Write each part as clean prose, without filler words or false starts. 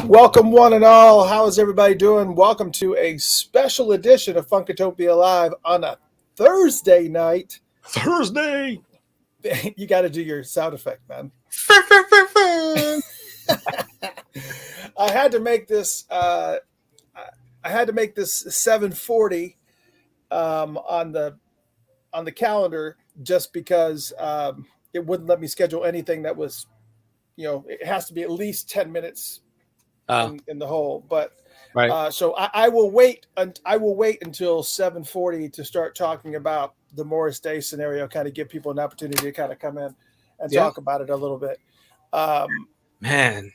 Welcome, one and all. How is everybody doing? Welcome to a special edition of Funkatopia Live on a Thursday night. Thursday. You got to do your sound effect, man. I had to make this. I had to make this 7:40 on the calendar just because it wouldn't let me schedule anything that was, it has to be at least 10 minutes in the hole. But Right. so I will wait. I will wait until 7:40 to start talking about the Morris Day scenario. Kind of give people an opportunity to kind of come in and talk about it a little bit. Man.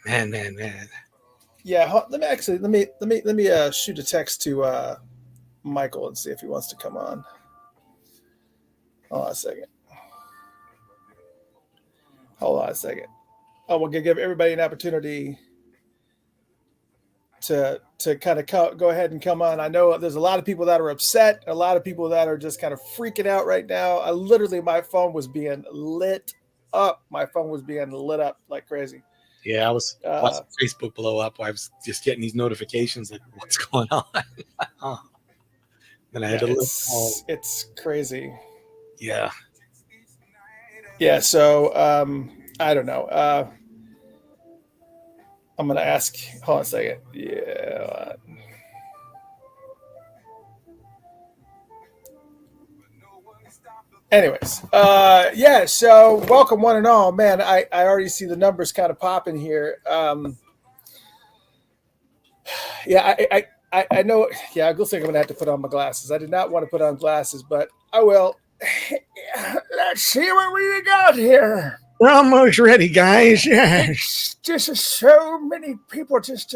Yeah. Let me shoot a text to Michael and see if he wants to come on. Hold on a second. Oh, we're gonna give everybody an opportunity to kind of go ahead and come on. I know there's a lot of people that are upset, a lot of people that are just kind of freaking out right now. My phone was being lit up. My phone was being lit up like crazy. Yeah, I was watching Facebook blow up. I was just getting these notifications like, what's going on? And I had to look. It's crazy. Yeah. Yeah, so I don't know. I'm going to ask. Hold on a second. Yeah. Anyways, yeah, so welcome one and all. Man, I already see the numbers kind of popping here. Yeah, I know. Yeah, it looks like I'm going to have to put on my glasses. I did not want to put on glasses, but I will. Let's see what we got here. We're almost ready, guys. Yes. Just so many people just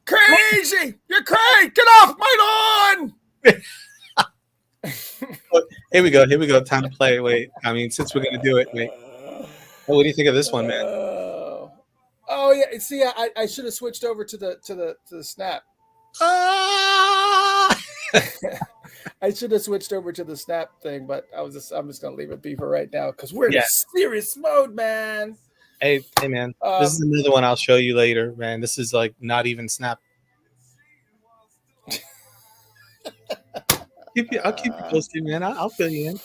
crazy. You're crazy. Get off my lawn. Here we go. Time to play. Wait. I mean, since we're going to do it, wait. What do you think of this one, man? Oh yeah. See, I should have switched over to the snap. I should have switched over to the snap thing, but I'm just gonna leave it be for right now because we're in serious mode, man. Hey, man. This is another one I'll show you later, man. This is like not even snap. I'll keep you posted, man. I'll fill you in.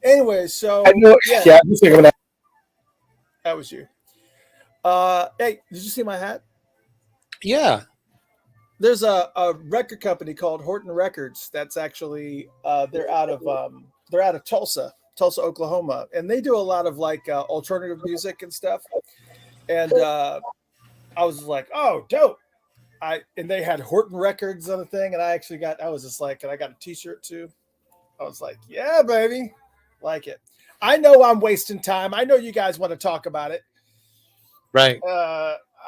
Anyway, so yeah, that was you. Hey, did you see my hat? Yeah. There's a record company called Horton Records that's actually they're out of Tulsa, Oklahoma, and they do a lot of like alternative music and stuff. And I was like, oh, dope. And they had Horton Records on the thing, and I was just like, and I got a T-shirt too. I was like, yeah, baby, like it. I know I'm wasting time. I know you guys want to talk about it, right?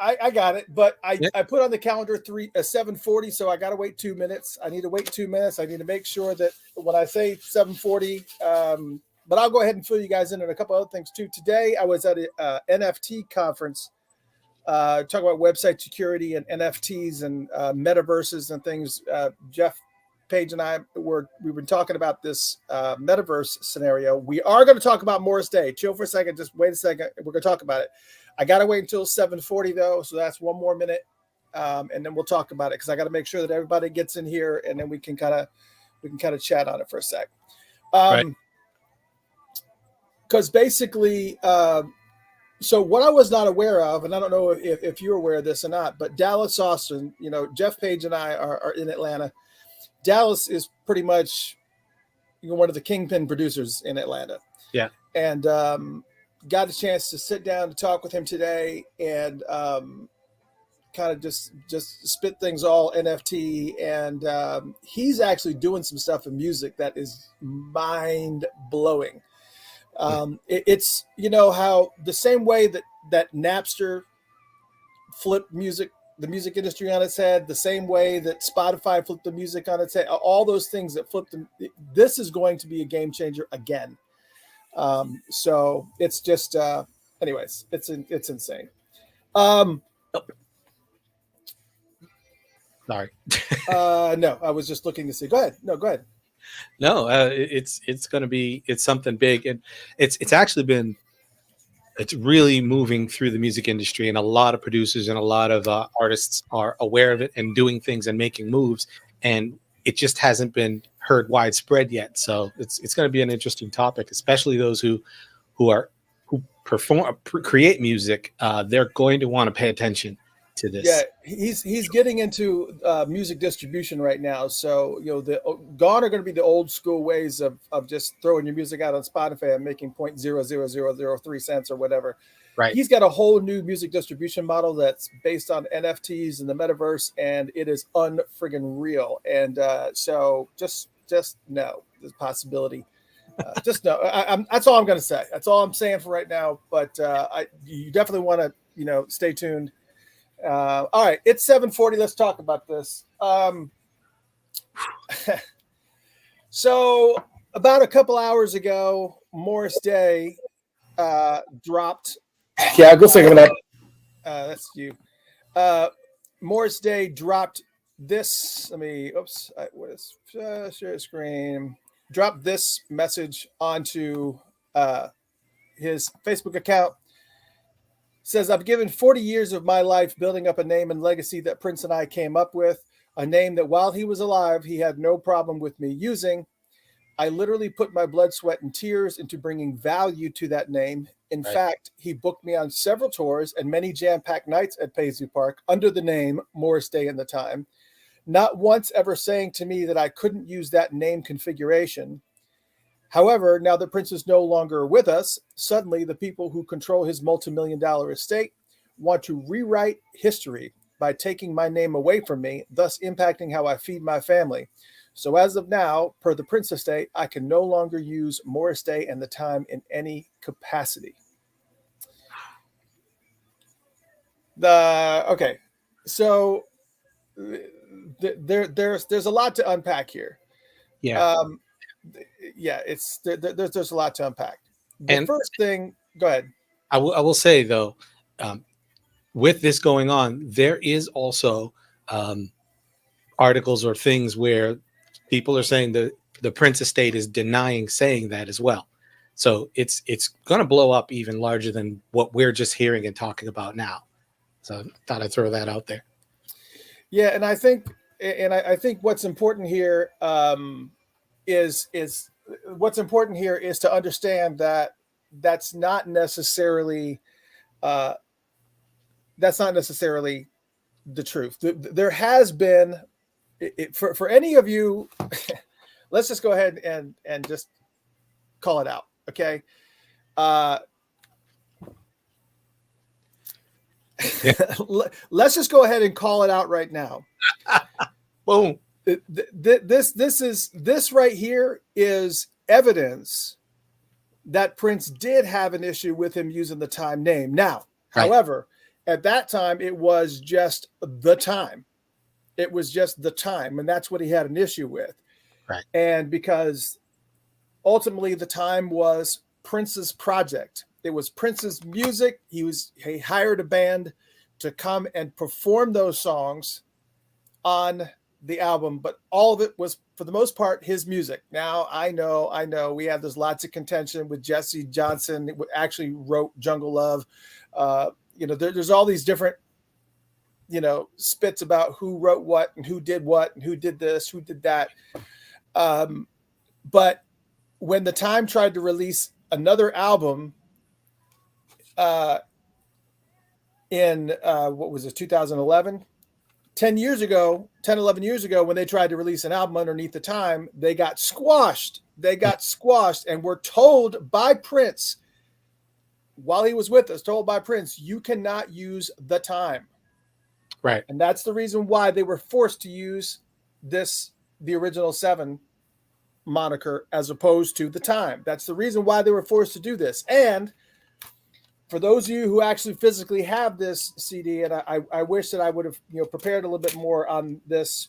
I got it, but I put on the calendar 7:40, so I got to wait 2 minutes. I need to wait 2 minutes. I need to make sure that when I say 7:40, but I'll go ahead and fill you guys in on a couple other things too. Today, I was at a NFT conference, talking about website security and NFTs and metaverses and things. Jeff Page and I we've been talking about this metaverse scenario. We are going to talk about Morris Day. Chill for a second. Just wait a second. We're going to talk about it. I got to wait until 7:40 though, so that's one more minute, and then we'll talk about it because I got to make sure that everybody gets in here, and then we can kind of chat on it for a sec. Because basically, so what I was not aware of, and I don't know if you're aware of this or not, but Dallas Austin, Jeff Page and I are in Atlanta. Dallas is pretty much one of the kingpin producers in Atlanta. Yeah, and got a chance to sit down to talk with him today and kind of just spit things all NFT. And he's actually doing some stuff in music that is mind blowing. It's, how the same way that Napster flipped the music industry on its head, the same way that Spotify flipped the music on its head, all those things that flipped them. This is going to be a game changer again. So it's just, anyways, it's insane. Sorry. No, I was just looking to see. Go ahead. No, go ahead. No, it's something big, and it's actually been it's really moving through the music industry, and a lot of producers and a lot of artists are aware of it and doing things and making moves, and it just hasn't been heard widespread yet. So it's going to be an interesting topic, especially those who are who create music. They're going to want to pay attention to Yeah, this. he's getting into music distribution right now. So gone are going to be the old school ways of just throwing your music out on Spotify and making 0.00003 cents or whatever. Right. He's got a whole new music distribution model that's based on NFTs and the metaverse, and it is unfriggin' real. And so just know there's a possibility. Just know. That's all I'm going to say. That's all I'm saying for right now. But you definitely want to stay tuned. All right, it's 7:40. Let's talk about this. So about a couple hours ago, Morris Day dropped. Yeah, go second up. That's you. Morris Day dropped this. Let me. Oops. What is share screen? Dropped this message onto his Facebook account. Says, I've given 40 years of my life building up a name and legacy that Prince and I came up with, a name that while he was alive, he had no problem with me using. I literally put my blood, sweat, and tears into bringing value to that name. In fact, he booked me on several tours and many jam-packed nights at Paisley Park under the name Morris Day and the Time, not once ever saying to me that I couldn't use that name configuration. However, now that Prince is no longer with us, suddenly the people who control his multi-million-dollar estate want to rewrite history by taking my name away from me, thus impacting how I feed my family. So as of now, per the Prince estate, I can no longer use Morris Day and the Time in any capacity. Okay, so there's a lot to unpack here. Yeah. Yeah, there's a lot to unpack. The first thing, go ahead. I will say though, with this going on, there is also articles or things where people are saying that the Prince estate is denying saying that as well. So it's going to blow up even larger than what we're just hearing and talking about now. So I thought I'd throw that out there. Yeah, and I think what's important here is to understand that that's not necessarily the truth. There has been for any of you. Let's just go ahead and just call it out, okay? Let's just go ahead and call it out right now. Boom. This right here is evidence that Prince did have an issue with him using the Time name. Now, right. However, at that time, it was just the Time. It was just the Time, and that's what he had an issue with. Right. And because ultimately the Time was Prince's project. It was Prince's music. He hired a band to come and perform those songs on the album, but all of it was, for the most part, his music. Now, I know there's lots of contention with Jesse Johnson, who actually wrote Jungle Love. There's all these different, spits about who wrote what and who did this, who did that. But when the Time tried to release another album in, 2011? 11 years ago, when they tried to release an album underneath the Time, they got squashed. And were told by Prince, while he was with us, you cannot use the Time. Right. And that's the reason why they were forced to use the original 7 moniker as opposed to the Time. That's the reason why they were forced to do this. And for those of you who actually physically have this CD, and I wish that I would have prepared a little bit more on this,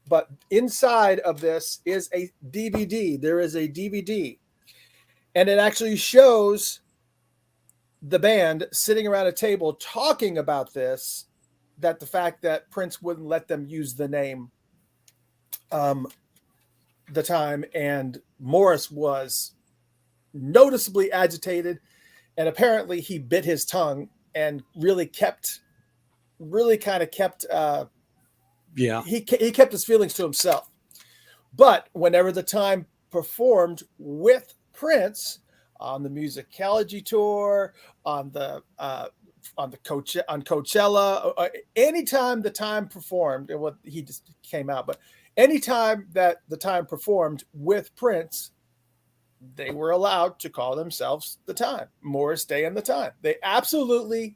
but inside of this is a DVD. There is a DVD, and it actually shows the band sitting around a table talking about this, that the fact that Prince wouldn't let them use the name the Time, and Morris was noticeably agitated and apparently he bit his tongue and really kind of kept Yeah. he kept his feelings to himself. But whenever the Time performed with Prince on the Musicology tour, on the Coachella, anytime the Time performed, and what he just came out, but anytime that the Time performed with Prince, they were allowed to call themselves the Time, Morris Day and the Time. They absolutely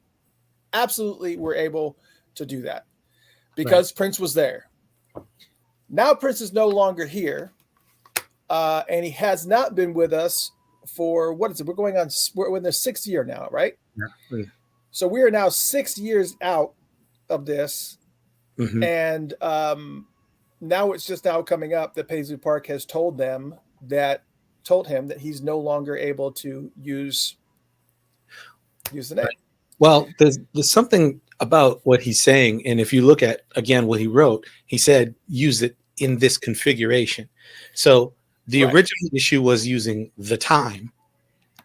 were able to do that because Prince was there. Now Prince is no longer here, and he has not been with us for, what is it? We're in the 6th year now, right? Yeah. So we are now 6 years out of this, and now it's just now coming up that Paisley Park has told him that he's no longer able to use the name. Well, there's something about what he's saying, and if you look at again what he wrote, he said use it in this configuration. So the original issue was using the Time,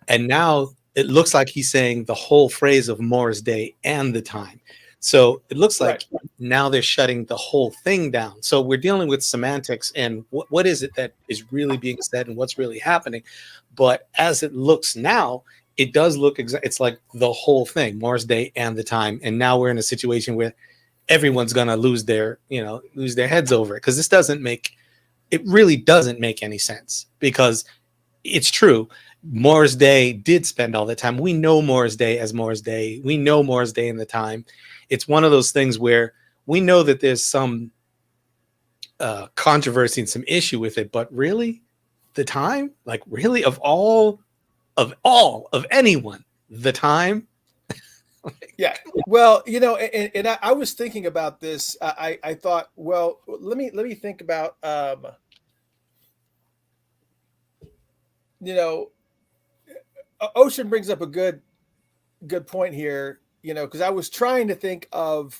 and now it looks like he's saying the whole phrase of Morris Day and the Time. So it looks like now they're shutting the whole thing down. So we're dealing with semantics and what is it that is really being said and what's really happening. But as it looks now, it does look it's like the whole thing, Morris Day and the Time. And now we're in a situation where everyone's going to lose their heads over it, because it really doesn't make any sense, because it's true. Morris Day did spend all the time. We know Morris Day as Morris Day. We know Morris Day and the Time. It's one of those things where we know that there's some controversy and some issue with it, but really, the Time, like really of anyone, the Time. Yeah. Well, and I was thinking about this. I thought, well, let me think about, Ocean brings up a good point here, because I was trying to think of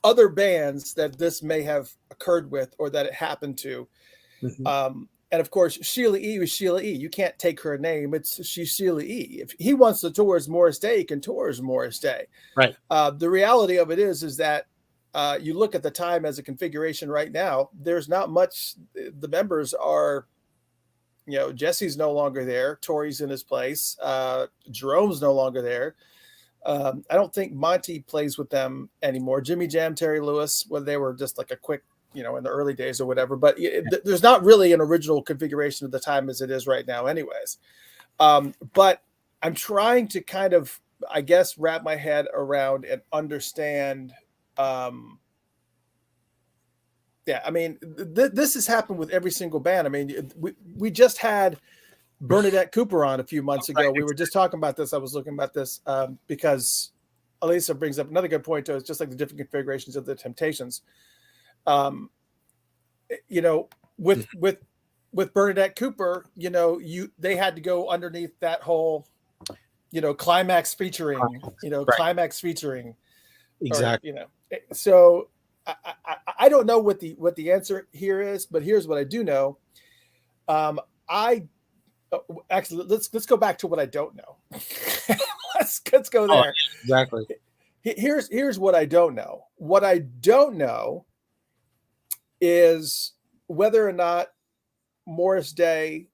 other bands that this may have occurred with or that it happened to. And of course, Sheila E. was Sheila E. You can't take her name. She's Sheila E. If he wants to tour as Morris Day, he can tour as Morris Day. Right. The reality of it is that you look at the Time as a configuration right now, there's not much. The members are, Jesse's no longer there. Tori's in his place. Jerome's no longer there. I don't think Monty plays with them anymore. Jimmy Jam, Terry Lewis, well, they were just like a quick, in the early days or whatever. But there's not really an original configuration of the Time as it is right now anyways. But I'm trying to kind of, I guess, wrap my head around and understand. Yeah, I mean, this has happened with every single band. I mean, we just had Bernadette Cooper on a few months ago. We were just talking about this. I was looking at this because Elisa brings up another good point, too. It's just like the different configurations of the Temptations. With Bernadette Cooper, they had to go underneath that whole, climax featuring, climax featuring. Exactly. Or, so I don't know what the answer here is, but here's what I do know. Actually, let's go back to what I don't know. let's go there. Oh, exactly. Here's what I don't know. What I don't know is whether or not Morris Day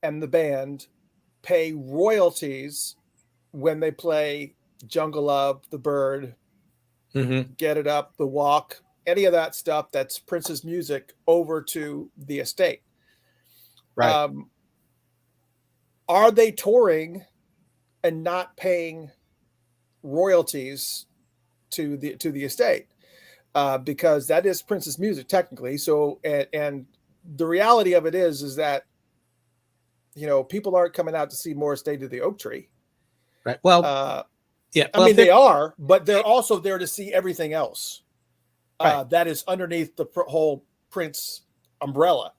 and the band pay royalties when they play Jungle Love, The Bird, Get It Up, The Walk, any of that stuff that's Prince's music over to the estate. Right. Are they touring and not paying royalties to the estate? Because that is Prince's music technically. So, and the reality of it is that, people aren't coming out to see Morris Day to the Oak Tree. Right. Well, yeah. I mean, they are, but they're also there to see everything else that is underneath the whole Prince umbrella.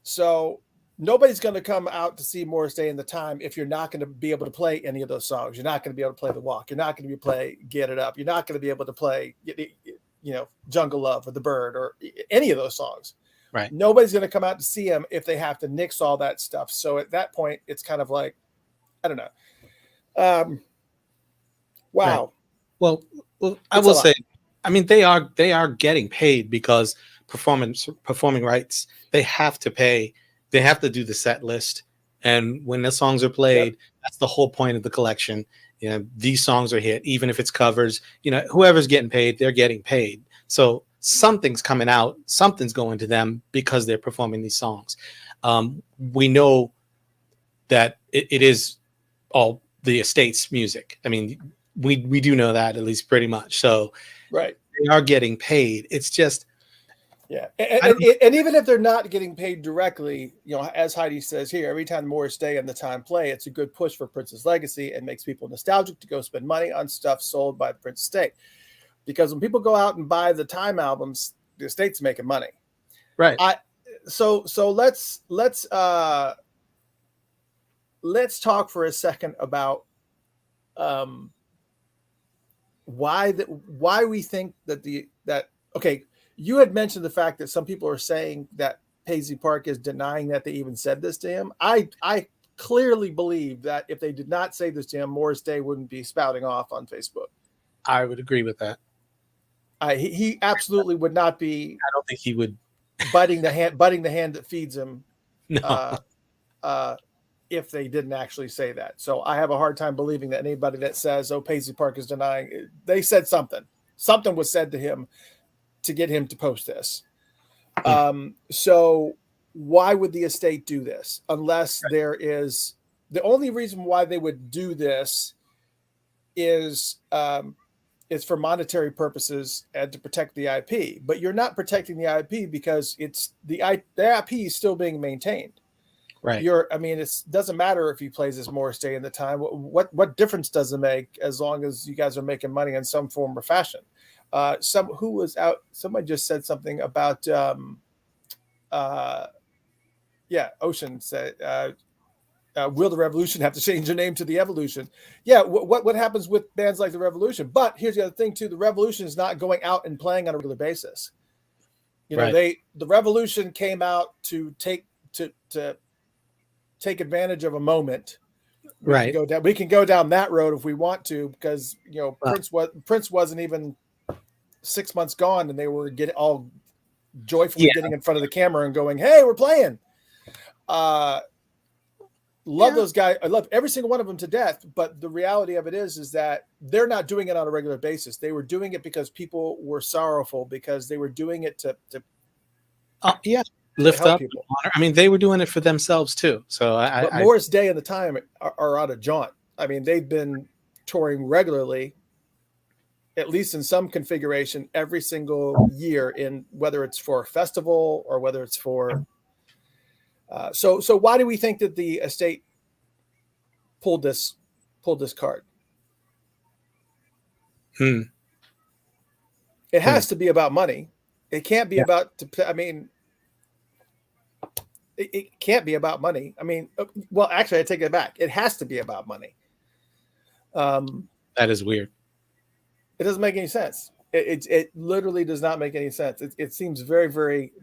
So nobody's going to come out to see Morris Day in the Time if you're not going to be able to play any of those songs. You're not going to be able to play The Walk. You're not going to play Get It Up. You're not going to be able to play, Jungle Love or The Bird or any of those songs. Right. Nobody's going to come out to see him if they have to nix all that stuff. So at that point, it's kind of like, I don't know. Um, Right. wow, Well, I it's a will lot. say, I mean, they are getting paid because performing rights. They have to pay. They have to do the set list, and when the songs are Yep. played, that's the whole point of the collection. You know, these songs are hit, even if it's covers. You know, whoever's getting paid, they're getting paid. So something's coming out, something's going to them because they're performing these songs. We know that it is all the estate's music. I mean, we do know that at least pretty much. So Right. they are getting paid. It's just Yeah, I don't know. and even if they're not getting paid directly, you know, as Heidi says here, every time Morris Day and the Time play, it's a good push for Prince's legacy and makes people nostalgic to go spend money on stuff sold by the Prince estate. Because when people go out and buy the Time albums, the estate's making money. Right. I so let's talk for a second about um why we think that okay, you had mentioned the fact that some people are saying that Paisley Park is denying that they even said this to him. I clearly believe that if they did not say this to him, Morris Day wouldn't be spouting off on Facebook. I would agree with that. He absolutely would not be I don't think he would. biting the hand that feeds him No. uh, uh, if they didn't actually say that. So I have a hard time believing that anybody that says, "Oh, Paisley Park is denying," they said something. Something was said to him to get him to post this. So why would the estate do this unless there is the only reason why they would do this is is for monetary purposes and to protect the IP. But you're not protecting the IP because the IP is still being maintained. Right. I mean, it doesn't matter if he plays as Morris Day in the Time. What difference does it make as long as you guys are making money in some form or fashion? Who was out? Somebody just said something about Ocean said, will the Revolution have to change their name to the Evolution? Yeah, what happens with bands like the Revolution? But here's the other thing too: the Revolution is not going out and playing on a regular basis. You know, Right. the Revolution came out to take advantage of a moment. Right. We can go down that road if we want to, because you know Well, Prince wasn't even 6 months gone, and they were getting all joyfully yeah. getting in front of the camera and going, "Hey, we're playing." Love those guys. I love every single one of them to death. But the reality of it is that they're not doing it on a regular basis. They were doing it because people were sorrowful, because they were doing it to Yeah. Lift help up. people. Honor. I mean, they were doing it for themselves too. So But Morris Day and the Time are out of jaunt. I mean, they've been touring regularly, at least in some configuration, every single year, in whether it's for a festival or whether it's for. So why do we think that the estate pulled this card? Hmm. It has to be about money. It can't be Yeah. about. I mean, it can't be about money. I mean, well, actually, I take it back. It has to be about money. That is weird. It doesn't make any sense. It literally does not make any sense. It seems very, very,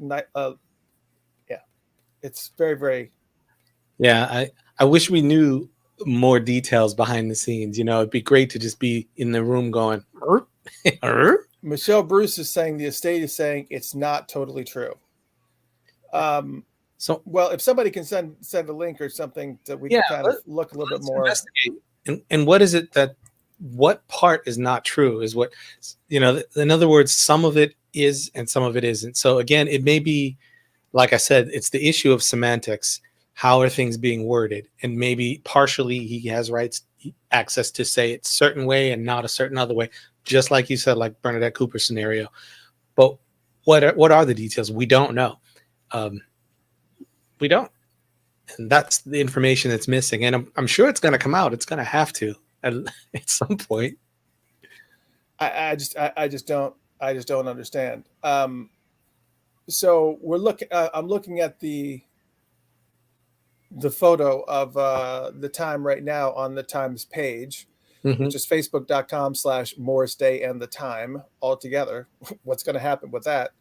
it's very, very. Yeah. I wish we knew more details behind the scenes. You know, it'd be great to just be in the room going, Michelle Bruce is saying the estate is saying it's not totally true. So, well, if somebody can send a link or something that we can kind of look a little bit more. And what is it what part is not true is what, you know, in other words, some of it is and some of it isn't. So again, it may be, like I said, it's the issue of semantics. How are things being worded? And maybe partially he has access to say it a certain way and not a certain other way, just like you said, like Bernadette Cooper scenario. But what are the details? We don't know. We don't. And that's the information that's missing. And I'm sure it's going to come out. It's going to have to at some point. I just don't understand. So we're looking. I'm looking at the photo of the Time right now on the Times page, which is facebook.com/Morris Day and the Time all together. What's going to happen with that?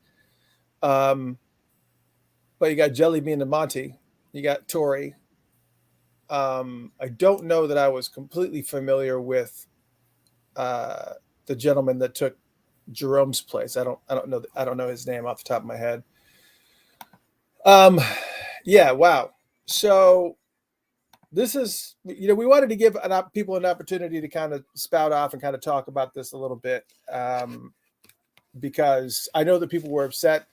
But you got Jelly Bean and Monty. You got Tori. I don't know that I was completely familiar with the gentleman that took Jerome's place. I don't know his name off the top of my head. Yeah, wow. So this is, we wanted to give people an opportunity to kind of spout off and kind of talk about this a little bit, because I know that people were upset.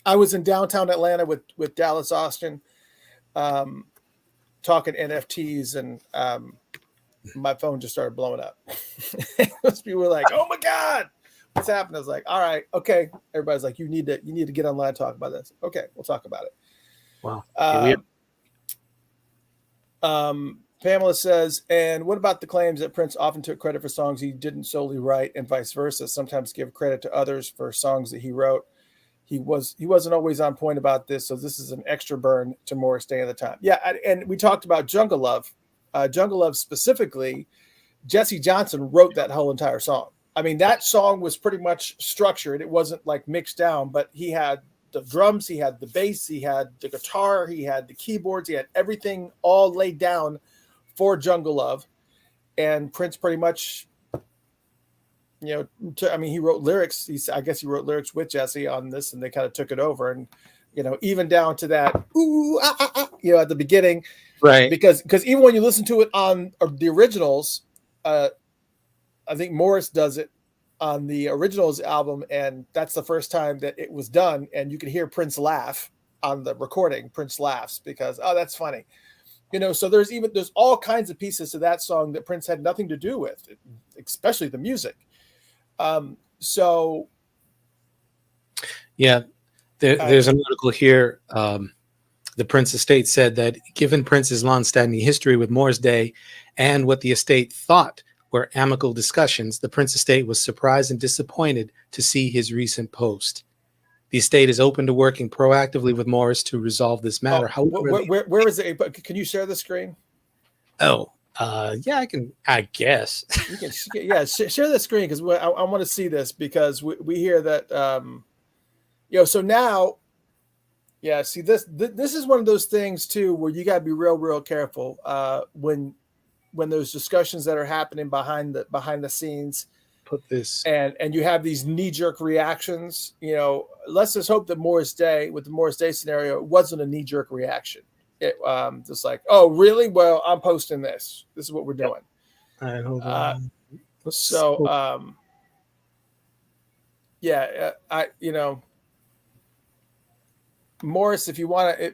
I was in downtown Atlanta with Dallas Austin, talking NFTs, and my phone just started blowing up. People were like, "Oh my God, what's happened?" I was like, "All right, okay." Everybody's like, "You need to get online and talk about this." Okay, we'll talk about it. Wow. Pamela says, and what about the claims that Prince often took credit for songs he didn't solely write, and vice versa? Sometimes give credit to others for songs that he wrote. He wasn't always on point about this, so this is an extra burn to Morris Day at the time. Yeah, and we talked about Jungle Love. Jungle Love specifically, Jesse Johnson wrote that whole entire song. I mean, that song was pretty much structured. It wasn't like mixed down, but he had the drums, he had the bass, he had the guitar, he had the keyboards, he had everything all laid down for Jungle Love. And Prince pretty much, he wrote lyrics. I guess he wrote lyrics with Jesse on this, and they kind of took it over. And, even down to that, ooh, at the beginning, right? Because even when you listen to it on the originals, I think Morris does it on the originals album, and that's the first time that it was done. And you can hear Prince laugh on the recording. Prince laughs because, oh, that's funny. So there's all kinds of pieces to that song that Prince had nothing to do with, especially the music. So yeah, there's an article here. The Prince estate said that given Prince's long-standing history with Morris Day and what the estate thought were amicable discussions, the Prince estate was surprised and disappointed to see his recent post. The estate is open to working proactively with Morris to resolve this matter. However, where is it? Can you share the screen? Oh, yeah, I can. I guess you can. Yeah, share the screen because I want to see this, because we hear that. So now, yeah. See, this is one of those things too where you got to be real careful when there's discussions that are happening behind the scenes. Put this and you have these knee-jerk reactions. Let's just hope that with the Morris Day scenario, it wasn't a knee-jerk reaction. It just like, oh really? Well, I'm posting this. This is what we're doing. All right, hold on. Morris, if you want to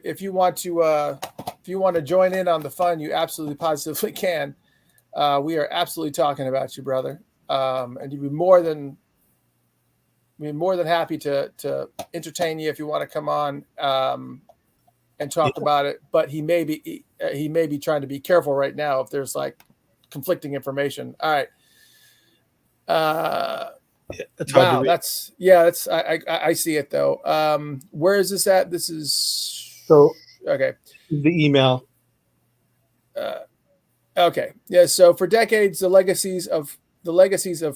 join in on the fun, you absolutely positively can. We are absolutely talking about you, brother. And you'd be more than happy to entertain you if you want to come on and talk about it. But he may be trying to be careful right now if there's like conflicting information. All right. Wow, that's I see it though. Where is this at? This is okay. The email. Okay. Yeah. So for decades, the legacies of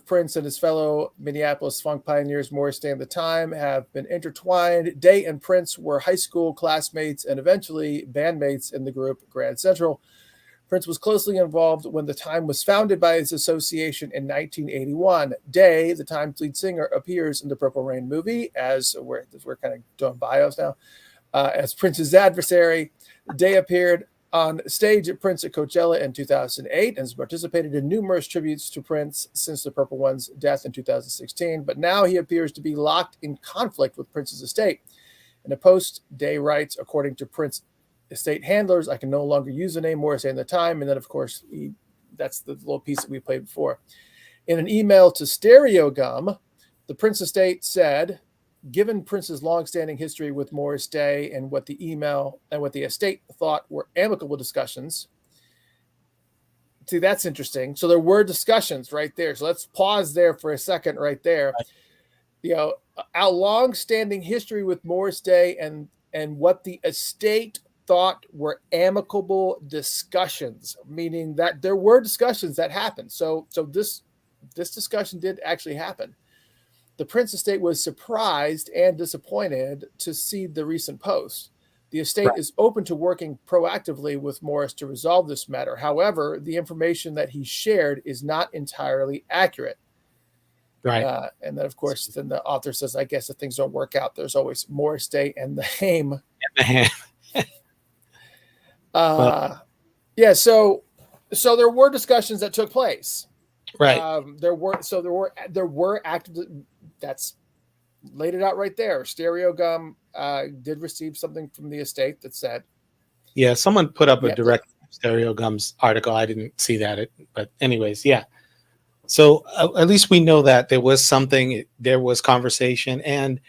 Prince and his fellow Minneapolis funk pioneers, Morris Day and the Time, have been intertwined. Day and Prince were high school classmates and eventually bandmates in the group Grand Central. Prince was closely involved when the Time was founded by his association in 1981. Day, the Time's lead singer, appears in the Purple Rain movie, as we're kind of doing bios now, as Prince's adversary. Day appeared on stage at Prince at Coachella in 2008 and has participated in numerous tributes to Prince since the Purple One's death in 2016. But now he appears to be locked in conflict with Prince's estate. In a post, Day writes, according to Prince estate handlers, I can no longer use the name Morris Day and the Time. And then, of course, that's the little piece that we played before. In an email to Stereogum, the Prince estate said, given Prince's longstanding history with Morris Day and what the estate thought were amicable discussions. See, that's interesting. So there were discussions right there. So let's pause there for a second right there. Our longstanding history with Morris Day and what the estate thought were amicable discussions, meaning that there were discussions that happened. So this discussion did actually happen. The Prince estate was surprised and disappointed to see the recent post. The estate is open to working proactively with Morris to resolve this matter. However, the information that he shared is not entirely accurate. Right. And then, of course, then the author says, I guess if things don't work out, there's always Morris Day and the Haim. Yeah. So there were discussions that took place. Right. There were active. That's laid it out right there. Stereo Gum did receive something from the estate that said. Yeah. Someone put up a direct Stereo Gum's article. I didn't see that. But anyways, yeah. So at least we know that there was something, there was conversation, and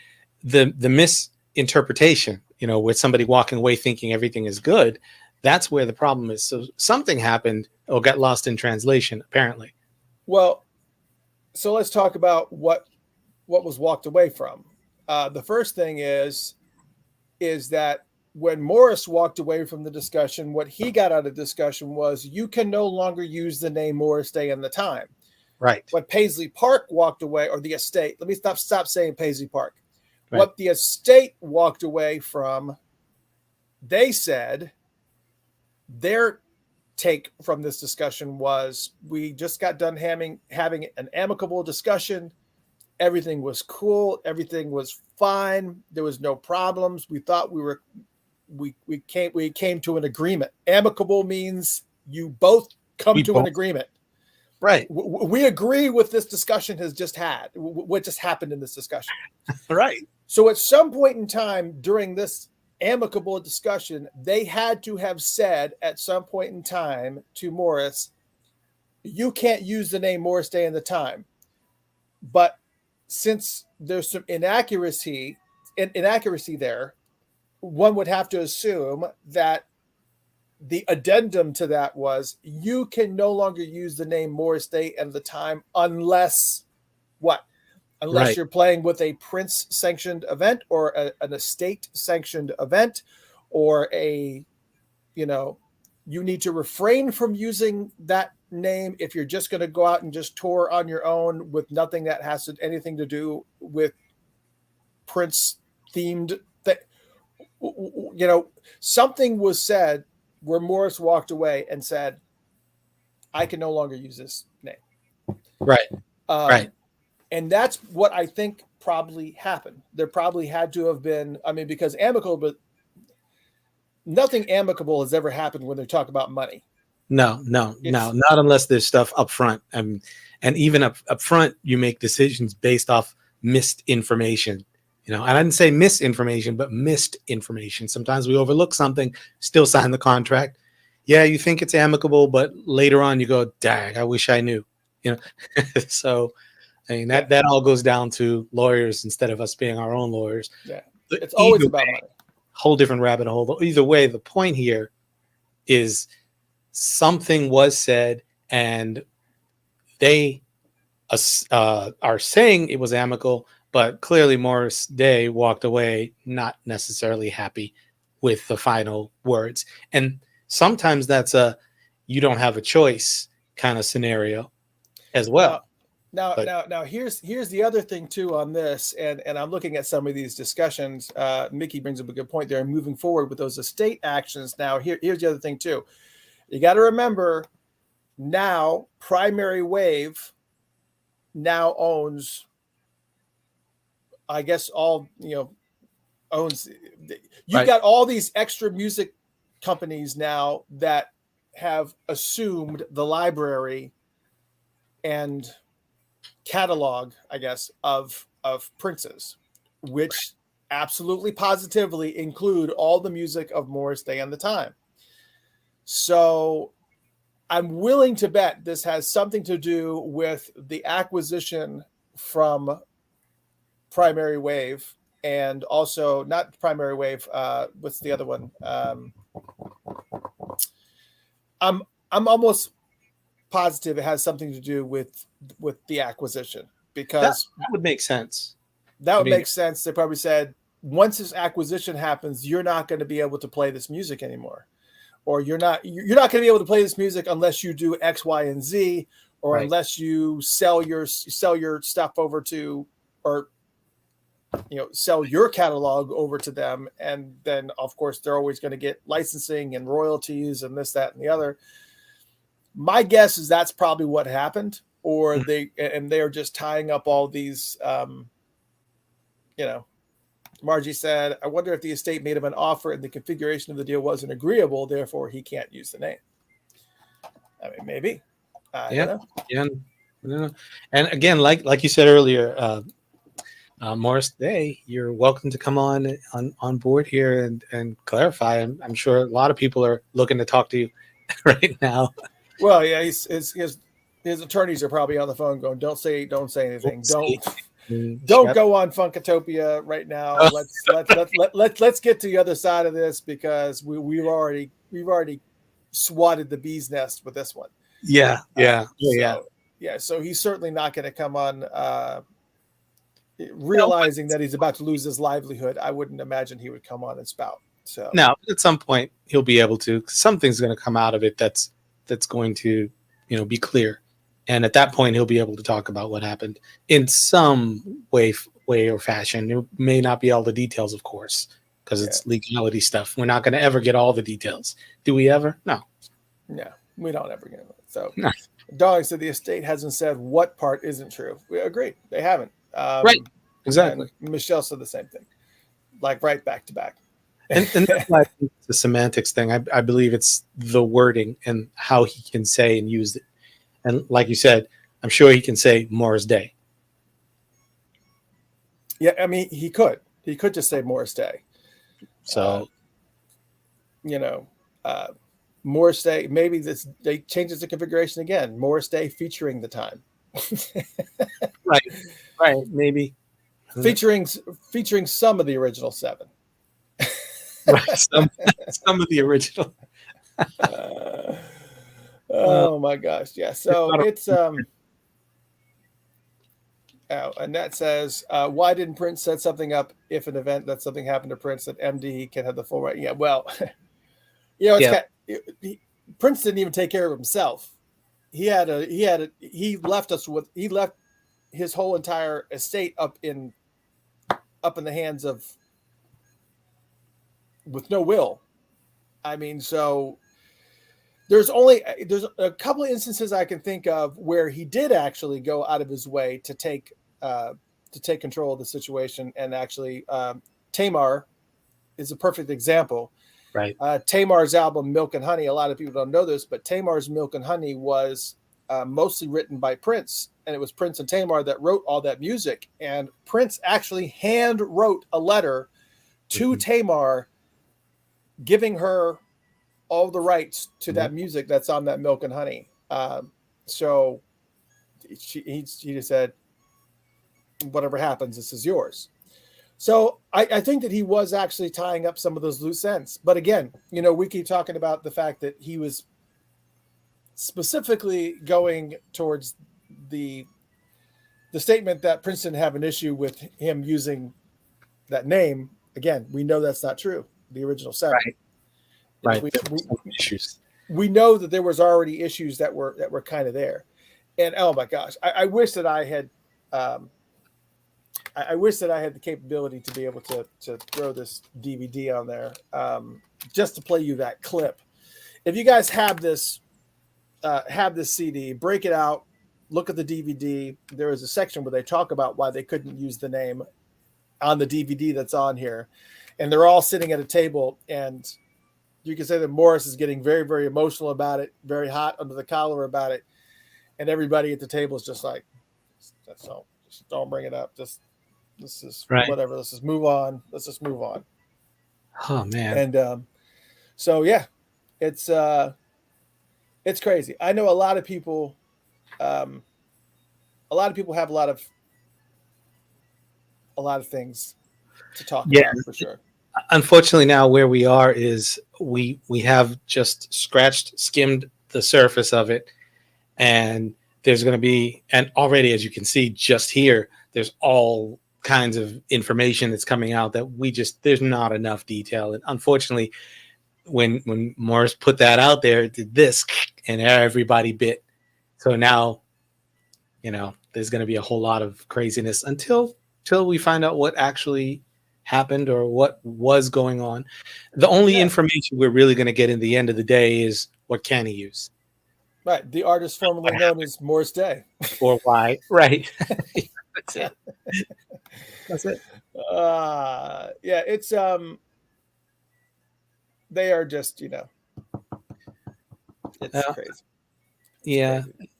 the misinterpretation, with somebody walking away thinking everything is good. That's where the problem is. So something happened or got lost in translation, apparently. Well, so let's talk about what was walked away from. The first thing is that when Morris walked away from the discussion, what he got out of the discussion was you can no longer use the name Morris Day and the Time. Right. What Paisley Park walked away, or the estate, let me stop saying Paisley Park. Right. What the estate walked away from, they said their take from this discussion was, we just got done having an amicable discussion. Everything was cool. Everything was fine. There was no problems. We thought we came to an agreement. Amicable means you both come to an agreement. Right. We agree with this discussion has just had, what just happened in this discussion. Right. So at some point in time during this amicable discussion, they had to have said at some point in time to Morris, you can't use the name Morris Day and the Time. But since there's some inaccuracy there, one would have to assume that the addendum to that was you can no longer use the name Morris Day and the Time unless what? Unless you're playing with a Prince sanctioned event or an estate sanctioned event, or you need to refrain from using that name if you're just going to go out and just tour on your own with nothing that has anything to do with Prince themed thing. Something was said where Morris walked away and said, I can no longer use this name. Right. Right. And that's what I think probably happened. There probably had to have been, because nothing amicable has ever happened when they talk about money. No, not unless there's stuff up front. And even up front, you make decisions based off missed information. I didn't say misinformation, but missed information. Sometimes we overlook something, still sign the contract. Yeah, you think it's amicable, but later on you go, dang, I wish I knew. So, that all goes down to lawyers instead of us being our own lawyers. Yeah, it's always about money. Whole different rabbit hole. Either way, the point here is something was said, and they are saying it was amicable. But clearly Morris Day walked away not necessarily happy with the final words. And sometimes that's you don't have a choice kind of scenario as well. Now here's the other thing too on this, and I'm looking at some of these discussions. Mickey brings up a good point there, and moving forward with those estate actions. Now here's the other thing too. You got to remember now Primary Wave now owns, I guess, owns. You've got all these extra music companies now that have assumed the library and catalog, I guess, of Prince's, which absolutely positively include all the music of Morris Day and the Time. So I'm willing to bet this has something to do with the acquisition from Primary Wave, and also not Primary Wave. What's the other one? I'm almost positive it has something to do with the acquisition, because that would make sense. That would make sense. They probably said, once this acquisition happens, you're not going to be able to play this music anymore, or you're not going to be able to play this music unless you do X, Y, and Z, or unless you sell your stuff over to, or sell your catalog over to them, and then of course they're always going to get licensing and royalties and this, that, and the other. My guess is that's probably what happened, or they're just tying up all these. Margie said, "I wonder if the estate made him an offer and the configuration of the deal wasn't agreeable, therefore he can't use the name." I mean, maybe. I don't know. And again, like you said earlier, Morris Day, you're welcome to come on board here and clarify. I'm sure a lot of people are looking to talk to you right now. Well, yeah, his attorneys are probably on the phone going, "Don't say anything. Don't go on Funkatopia right now. Let's get to the other side of this, because we've already swatted the bee's nest with this one." So he's certainly not going to come on realizing that he's about to lose his livelihood. I wouldn't imagine he would come on and spout. So no, at some point he'll be able to. Something's going to come out of it that's going to be clear, and at that point he'll be able to talk about what happened in some way or fashion. It may not be all the details, of course, because it's legality stuff. We're not going to ever get all the details. Do we ever? No, we don't ever get it. So no. Darling said the estate hasn't said what part isn't true. We agree, they haven't. Right, exactly. Michelle said the same thing, like right back to back. And that's why I think the semantics thing. I believe it's the wording and how he can say and use it. And like you said, I'm sure he can say Morris Day. Yeah, I mean, he could just say Morris Day. So, Morris Day. Maybe they changes the configuration again. Morris Day featuring the time. Right, maybe featuring some of the original 7. Right, some of the original. Oh my gosh, yeah. So it's Annette says, why didn't Prince set something up if an event that something happened to Prince that MD can have the full right? Yeah, well, Prince didn't even take care of himself. He left his whole entire estate up in the hands of, with no will. I mean, so there's a couple of instances I can think of where he did actually go out of his way to take control of the situation, and actually Tamar is a perfect example. Right. Tamar's album Milk and Honey, a lot of people don't know this, but Tamar's Milk and Honey was mostly written by Prince, and it was Prince and Tamar that wrote all that music. And Prince actually hand wrote a letter to Tamar, giving her all the rights to that music that's on that Milk and Honey. So he just said, whatever happens, this is yours. So I think that he was actually tying up some of those loose ends. But again, we keep talking about the fact that he was specifically going towards the statement that Prince didn't have an issue with him using that name. Again, we know that's not true. The original 7. Right. We know that there was already issues that were kind of there. And oh my gosh, I wish that I had the capability to be able to throw this DVD on there, just to play you that clip. If you guys have this CD, break it out, look at the DVD. There is a section where they talk about why they couldn't use the name on the DVD that's on here. And they're all sitting at a table, and you can say that Morris is getting very, very emotional about it, very hot under the collar about it. And everybody at the table is just like, just don't bring it up. This is whatever. Let's just move on. Oh man. And so yeah, it's crazy. I know a lot of people have a lot of things to talk about, for sure. Unfortunately, now where we are is we have just skimmed the surface of it, and there's going to be, and already, as you can see just here, there's all kinds of information that's coming out that there's not enough detail. And unfortunately, when Morris put that out there, it did this, and everybody bit. So now, there's going to be a whole lot of craziness until till we find out what actually happened or what was going on. The only information we're really going to get in the end of the day is what can he use, Right. The artist formerly known as Morris Day. or why. Right. That's it. That's it. Yeah, it's they are just, it's crazy. Yeah. Crazy.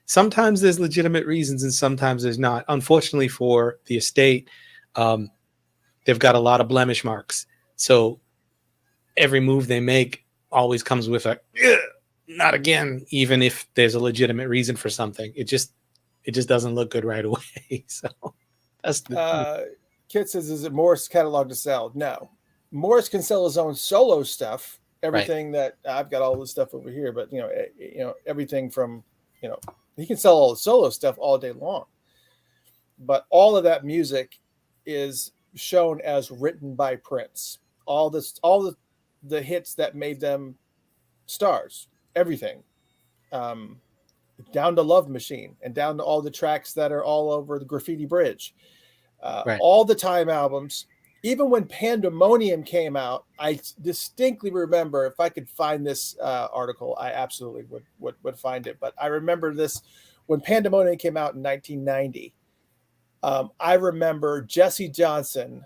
Sometimes there's legitimate reasons and sometimes there's not. Unfortunately for the estate, they've got a lot of blemish marks. So every move they make always comes with a not again, even if there's a legitimate reason for something. It just doesn't look good right away. So that's the Kit says, is it Morris catalog to sell? No. Morris can sell his own solo stuff. Everything that I've got all this stuff over here, but everything from, he can sell all the solo stuff all day long. But all of that music is shown as written by Prince. All the hits that made them stars, everything, down to Love Machine and down to all the tracks that are all over the Graffiti Bridge, all the Time albums. Even when Pandemonium came out, I distinctly remember, if I could find this article, I absolutely would find it. But I remember this when Pandemonium came out in 1990. I remember Jesse Johnson.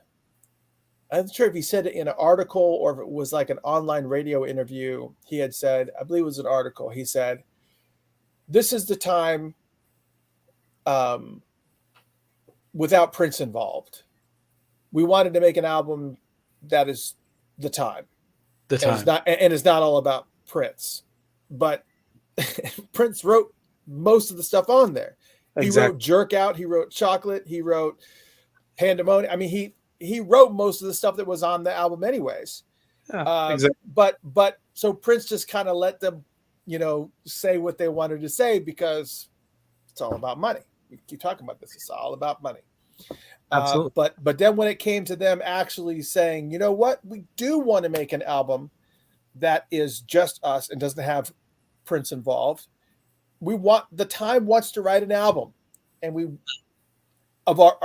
I'm not sure if he said it in an article or if it was like an online radio interview. He had said, I believe it was an article. He said, "This is the time without Prince involved. We wanted to make an album that is the time. And it's not all about Prince, but Prince wrote most of the stuff on there. He wrote Jerk Out. He wrote Chocolate. He wrote Pandemonium. I mean, he wrote most of the stuff that was on the album anyways. But so Prince just kind of let them, say what they wanted to say because it's all about money. We keep talking about this. It's all about money. Absolutely. But then when it came to them actually saying, you know what, we do want to make an album that is just us and doesn't have Prince involved. The Time wants to write an album, and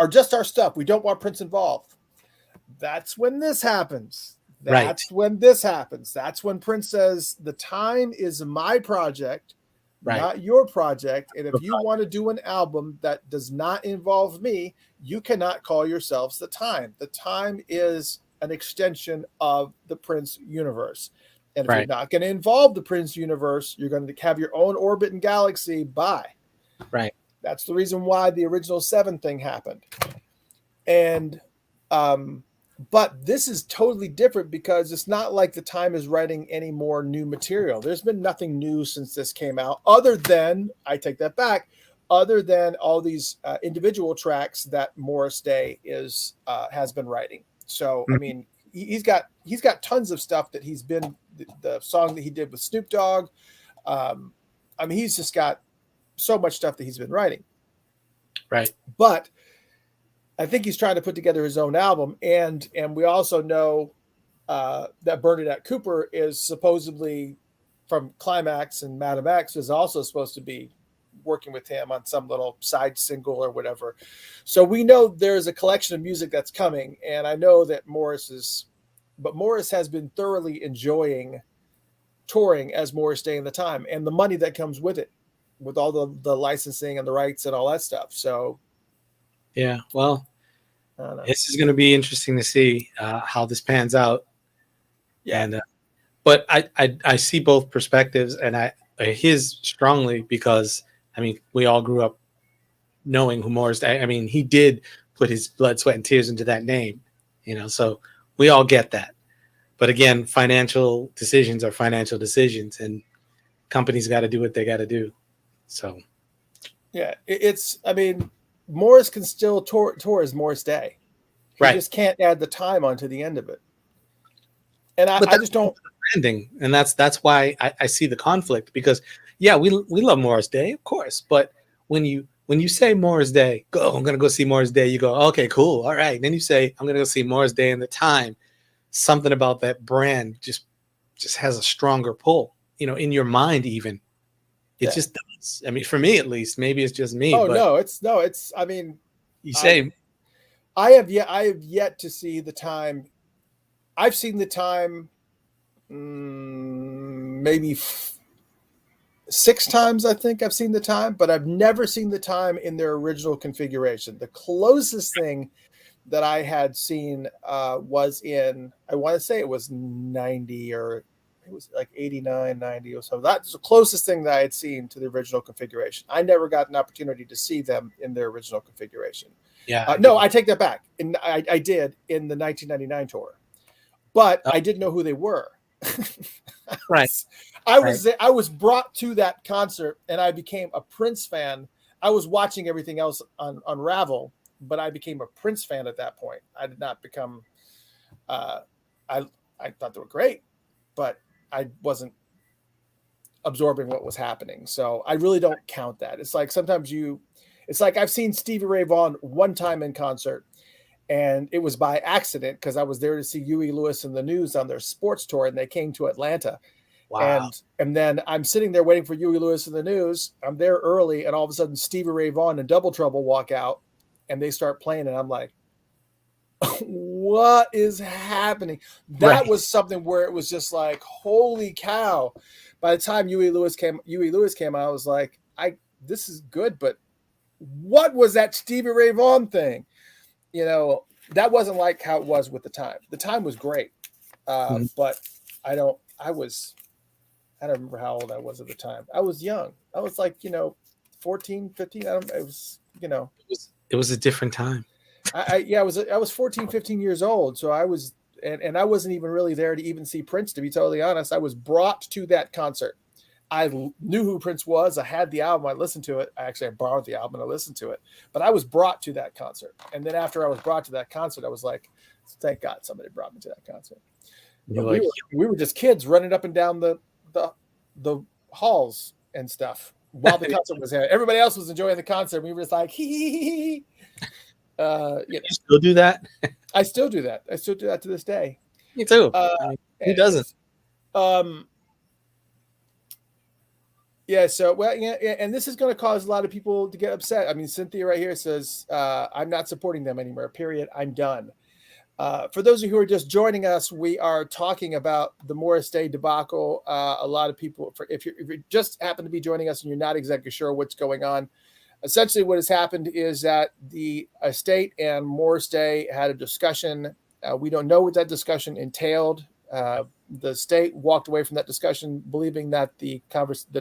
just our stuff. We don't want Prince involved. That's when this happens. That's when this happens. That's when Prince says, the Time is my project, not your project. And if you want to do an album that does not involve me, you cannot call yourselves the Time. The Time is an extension of the Prince universe. And if you're not going to involve the Prince universe, you're going to have your own orbit and galaxy. Bye. Right. That's the reason why the original 7 thing happened. And, but this is totally different because it's not like the Time is writing any more new material. There's been nothing new since this came out, other than, I take that back, other than all these individual tracks that Morris Day has been writing. So, I mean, he's got tons of stuff that he's been, the song that he did with Snoop Dogg. I mean, he's just got so much stuff that he's been writing. Right. But I think he's trying to put together his own album. And we also know that Bernadette Cooper is supposedly from Climax, and Madam X is also supposed to be working with him on some little side single or whatever. So we know there's a collection of music that's coming. And I know that Morris has been thoroughly enjoying touring as Morris Day in the Time and the money that comes with it, with all the licensing and the rights and all that stuff. So, yeah, well, this is going to be interesting to see how this pans out. Yeah. And, but I see both perspectives, and his strongly because, I mean, we all grew up knowing who Morris Day. I mean, he did put his blood, sweat, and tears into that name, so we all get that. But again, financial decisions are financial decisions, and companies got to do what they got to do. So, yeah, I mean, Morris can still tour as Morris Day. He just can't add the Time onto the end of it. And I just don't. Branding, and that's why I see the conflict, because yeah, we love Morris Day, of course, but when you say Morris Day, I'm gonna go see Morris Day, you go, okay, cool, all right. And then you say, I'm gonna go see Morris Day in the Time. Something about that brand just has a stronger pull, in your mind. Even it just does. I mean, for me at least, maybe it's just me. Oh, but no, it's. I mean, you say I have yet to see The Time. I've seen The Time maybe 6 times. I think I've seen The Time, but I've never seen The Time in their original configuration. The closest thing that I had seen was in, I want to say it was 90, or it was like 89, 90 or so. That's the closest thing that I had seen to the original configuration. I never got an opportunity to see them in their original configuration. Yeah. No, I take that back. And I did in the 1999 tour, but I didn't know who they were. Right. I was brought to that concert, and I became a Prince fan. I was watching everything else on Unravel, but I became a Prince fan at that point. I did not become. I thought they were great, but I wasn't absorbing what was happening. So I really don't count that. It's like sometimes it's like I've seen Stevie Ray Vaughan one time in concert, and it was by accident because I was there to see Huey Lewis and the News on their sports tour, and they came to Atlanta. Wow. And then I'm sitting there waiting for Huey Lewis and the News. I'm there early, and all of a sudden Stevie Ray Vaughan and Double Trouble walk out, and they start playing, and I'm like, what is happening? That was something where it was just like, holy cow. By the time Huey Lewis came out, I was like, this is good, but what was that Stevie Ray Vaughan thing? That wasn't like how it was with The Time. The Time was great. But I don't remember how old I was at the time. I was young. I was like, 14, 15. It was a different time. I was 14, 15 years old. So I was, and I wasn't even really there to even see Prince, to be totally honest. I was brought to that concert. I knew who Prince was. I had the album. I listened to it. I borrowed the album and I listened to it. But I was brought to that concert. And then after I was brought to that concert, I was like, thank God somebody brought me to that concert. We were just kids running up and down the halls and stuff while the concert was here. Everybody else was enjoying the concert. We were just like, hee. You still do that? I still do that. I still do that to this day. Me too. Who doesn't? Yeah. So, and this is going to cause a lot of people to get upset. I mean, Cynthia right here says, I'm not supporting them anymore, period. I'm done. For those of you who are just joining us, we are talking about the Morris Day debacle. A lot of people, if you just happen to be joining us and you're not exactly sure what's going on, essentially what has happened is that the estate and Morris Day had a discussion. We don't know what that discussion entailed. The state walked away from that discussion believing that the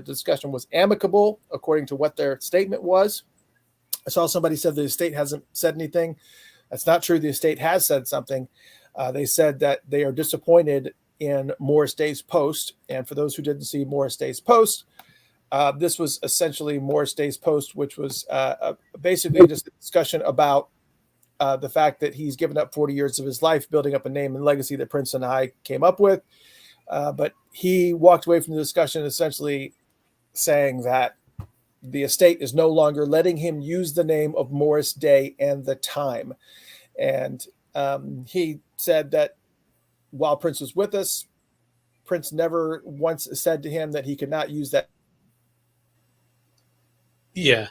discussion was amicable, according to what their statement was. I saw somebody said the estate hasn't said anything. That's not true. The estate has said something. They said that they are disappointed in Morris Day's post. And for those who didn't see Morris Day's post, this was essentially Morris Day's post, which was basically just a discussion about the fact that he's given up 40 years of his life building up a name and legacy that Prince and I came up with. But he walked away from the discussion essentially saying that the estate is no longer letting him use the name of Morris Day and The Time. And he said that while Prince was with us, Prince never once said to him that he could not use that. Yeah.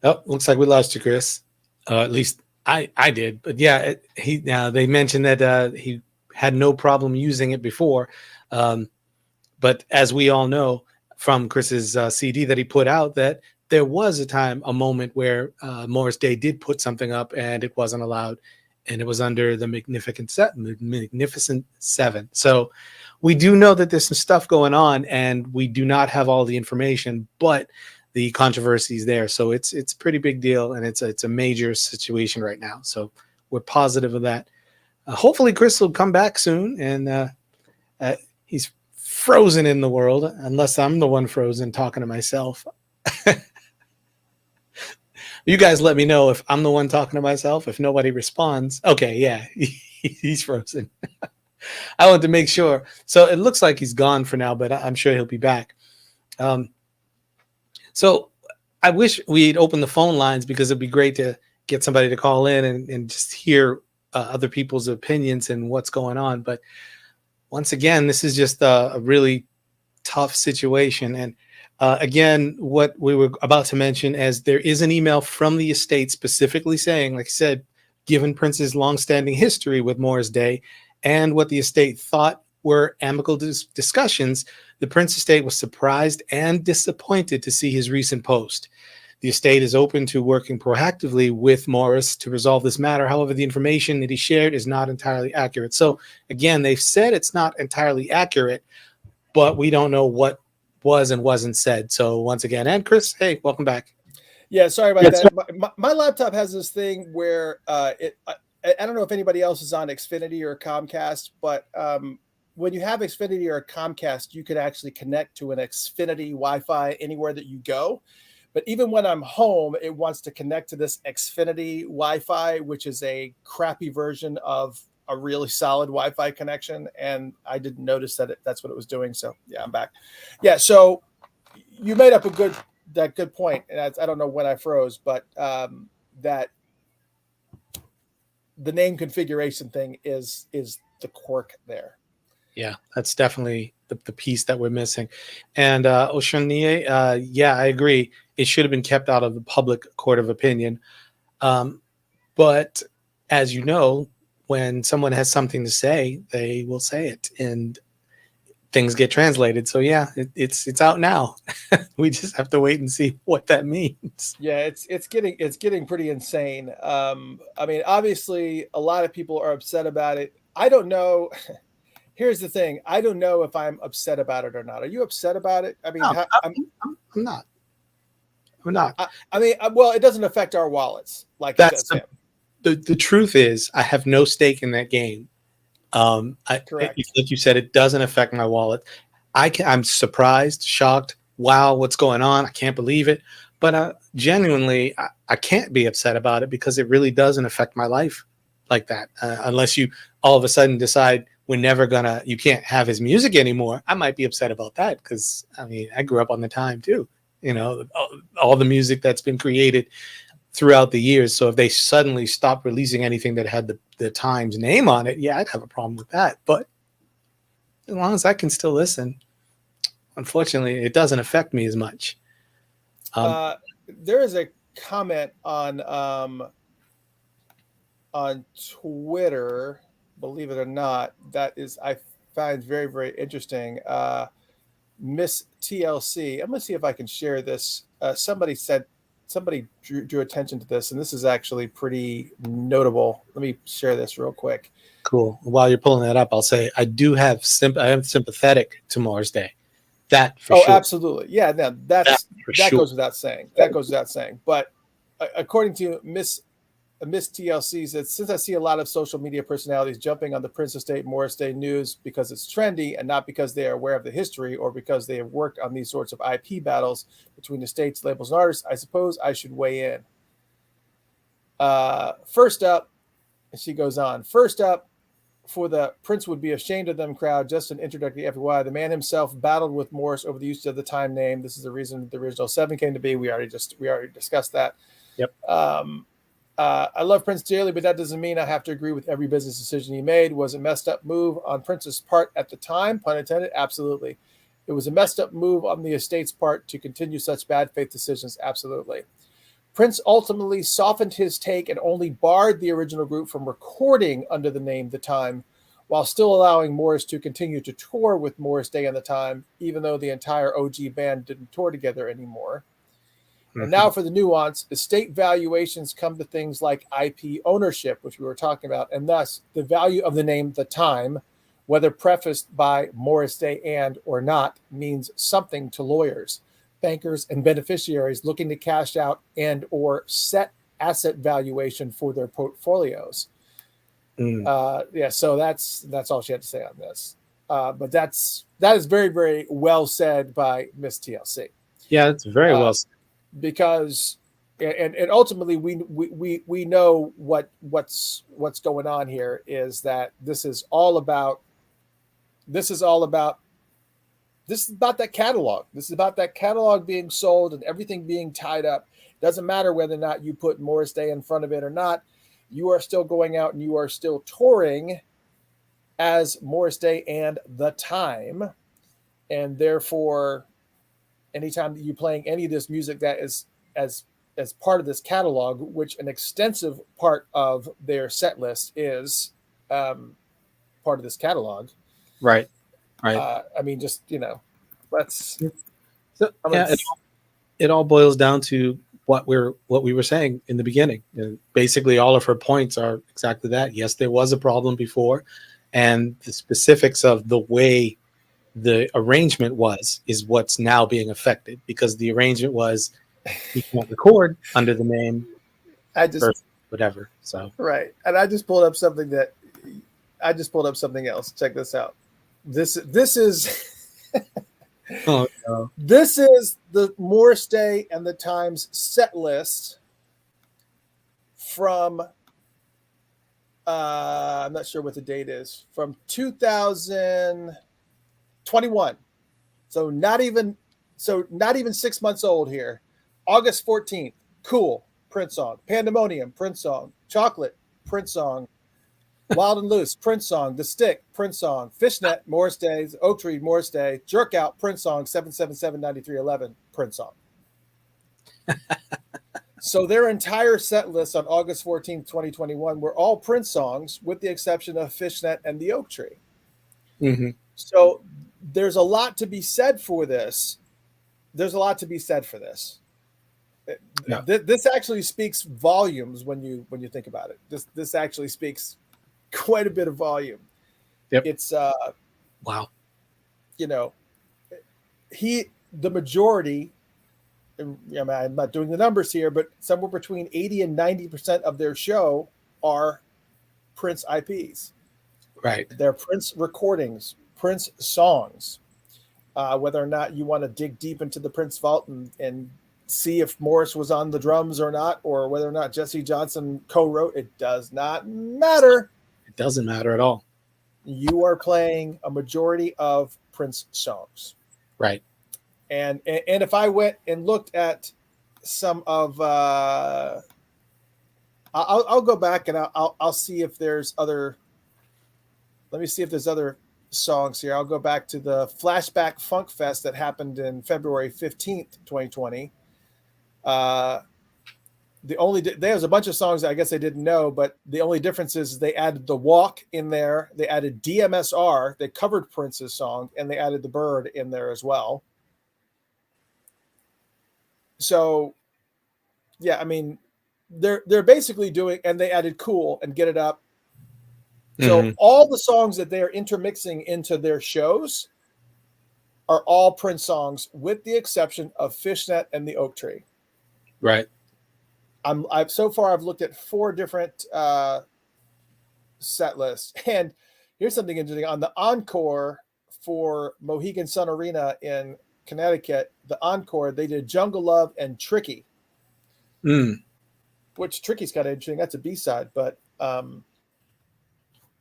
Oh, looks like we lost you, Chris. At least I did. But yeah, they mentioned that he had no problem using it before. But as we all know from Chris's CD that he put out, that there was a moment where Morris Day did put something up and it wasn't allowed, and it was under the Magnificent Seven. So we do know that there's some stuff going on, and we do not have all the information, but the controversy is there. So it's a pretty big deal, and it's a major situation right now. So we're positive of that. Hopefully Chris will come back soon, and he's frozen in the world, unless I'm the one frozen talking to myself. You guys let me know if I'm the one talking to myself, if nobody responds. Okay, yeah, he's frozen. I want to make sure. So it looks like he's gone for now, but I'm sure he'll be back. So I wish we'd open the phone lines, because it'd be great to get somebody to call in and just hear other people's opinions and what's going on. But once again, this is just a really tough situation. And Again, what we were about to mention, as there is an email from the estate specifically saying, like I said, given Prince's longstanding history with Morris Day and what the estate thought were amicable discussions, the Prince estate was surprised and disappointed to see his recent post. The estate is open to working proactively with Morris to resolve this matter. However, the information that he shared is not entirely accurate. So again, they've said it's not entirely accurate, but we don't know what was and wasn't said. So once again, and Chris, hey, welcome back. Yeah, sorry about that. My laptop has this thing where I don't know if anybody else is on Xfinity or Comcast, but when you have Xfinity or Comcast, you can actually connect to an Xfinity Wi-Fi anywhere that you go. But even when I'm home, it wants to connect to this Xfinity Wi-Fi, which is a crappy version of a really solid Wi-Fi connection. And I didn't notice that that's what it was doing. So yeah, I'm back. Yeah. So you made up that good point. And I don't know when I froze, but that the name configuration thing is the quirk there. Yeah, that's definitely the piece that we're missing. And Oshanie, yeah, I agree. It should have been kept out of the public court of opinion. But as you know, when someone has something to say, they will say it, and things get translated. So yeah, it's out now. We just have to wait and see what that means. Yeah, it's getting pretty insane. I mean, obviously, a lot of people are upset about it. I don't know. Here's the thing. I don't know if I'm upset about it or not. Are you upset about it? I mean, No, I'm not. I'm not. I mean, well, it doesn't affect our wallets like That's it does the truth is, I have no stake in that game. Correct. Like you said, it doesn't affect my wallet. I'm surprised, shocked. Wow, what's going on? I can't believe it. But genuinely, I can't be upset about it because it really doesn't affect my life like that. Unless you all of a sudden decide you can't have his music anymore. I might be upset about that because I mean, I grew up on the time too. You know, all the music that's been created throughout the years. So if they suddenly stop releasing anything that had the Times name on it, yeah, I'd have a problem with that. But as long as I can still listen, unfortunately, it doesn't affect me as much. There is a comment on Twitter, believe it or not, that is I find very, very interesting. Miss TLC. I'm going to see if I can share this. Somebody drew attention to this, and this is actually pretty notable. Let me share this real quick. Cool. While you're pulling that up, I'll say I am sympathetic to Morris Day. That for sure. Oh, absolutely. Yeah, no, that goes without saying. That goes without saying. But according to Miss TLC, said, since I see a lot of social media personalities jumping on the Prince Estate, Morris Day news because it's trendy and not because they are aware of the history or because they have worked on these sorts of IP battles between estates, labels, and artists, I suppose I should weigh in. First up, and she goes on, first up, for the Prince would be ashamed of them crowd, just an introductory FYI. The man himself battled with Morris over the use of the time name. This is the reason the original 7 came to be. We already discussed that. Yep. I love Prince dearly, but that doesn't mean I have to agree with every business decision he made. Was a messed up move on Prince's part at the time, pun intended? Absolutely. It was a messed up move on the estate's part to continue such bad faith decisions. Absolutely. Prince ultimately softened his take and only barred the original group from recording under the name The Time, while still allowing Morris to continue to tour with Morris Day and The Time, even though the entire OG band didn't tour together anymore. And now for the nuance, estate valuations come to things like IP ownership, which we were talking about, and thus the value of the name The Time, whether prefaced by Morris Day and or not, means something to lawyers, bankers, and beneficiaries looking to cash out and or set asset valuation for their portfolios. So that's all she had to say on this. But that is very, very well said by Miss TLC. Yeah, it's very well said. Because and ultimately we know what's going on here is that this is about that catalog. This is about that catalog being sold and everything being tied up. Doesn't matter whether or not you put Morris Day in front of it or not. You are still going out and you are still touring as Morris Day and The Time, and therefore anytime that you're playing any of this music that is as part of this catalog, which an extensive part of their set list is part of this catalog. Right. I mean, just let's. So, yeah, it all boils down to what we were saying in the beginning. And basically, all of her points are exactly that. Yes, there was a problem before, and the specifics of the way the arrangement is what's now being affected, because the arrangement was you can't record under the name whatever. So right, and I just pulled up something else. Check this out. This is oh, no. This is the Morris Day and the Times set list from I'm not sure what the date is, from 2021. So not even 6 months old here. August 14th, Cool, Prince song. Pandemonium, Prince song. Chocolate, Prince song. Wild and Loose, Prince song. The Stick, Prince song. Fishnet, Morris Day. Oak Tree, Morris Day. Jerk Out, Prince song. 777-9311, Prince song. So their entire set list on August 14th, 2021 were all Prince songs, with the exception of Fishnet and the Oak Tree. Mm-hmm. So there's a lot to be said for this. Yeah. This actually speaks volumes when you think about it. This actually speaks quite a bit of volume. Yep. It's wow. The majority, I'm not doing the numbers here, but somewhere between 80 and 90% of their show are Prince IPs. Right. They're Prince recordings, Prince songs. Whether or not you want to dig deep into the Prince vault and see if Morris was on the drums or not, or whether or not Jesse Johnson co-wrote, it does not matter. It doesn't matter at all. You are playing a majority of Prince songs. Right. And if I went and looked at some of, I'll go back and I'll see if there's other. Let me see if there's other songs here. I'll go back to the Flashback Funk Fest that happened in February 15th, 2020. There's a bunch of songs that I guess I didn't know, but the only difference is they added The Walk in there. They added DMSR. They covered Prince's song, and they added The Bird in there as well. So, yeah, I mean, they're basically doing, and they added Cool and Get It Up. So all the songs that they are intermixing into their shows are all Prince songs, with the exception of Fishnet and the Oak Tree. Right. I've looked at 4 different set lists, and here's something interesting. On the encore for Mohegan Sun Arena in Connecticut, the encore, they did Jungle Love and Tricky, which Tricky's kind of interesting. That's a B-side, but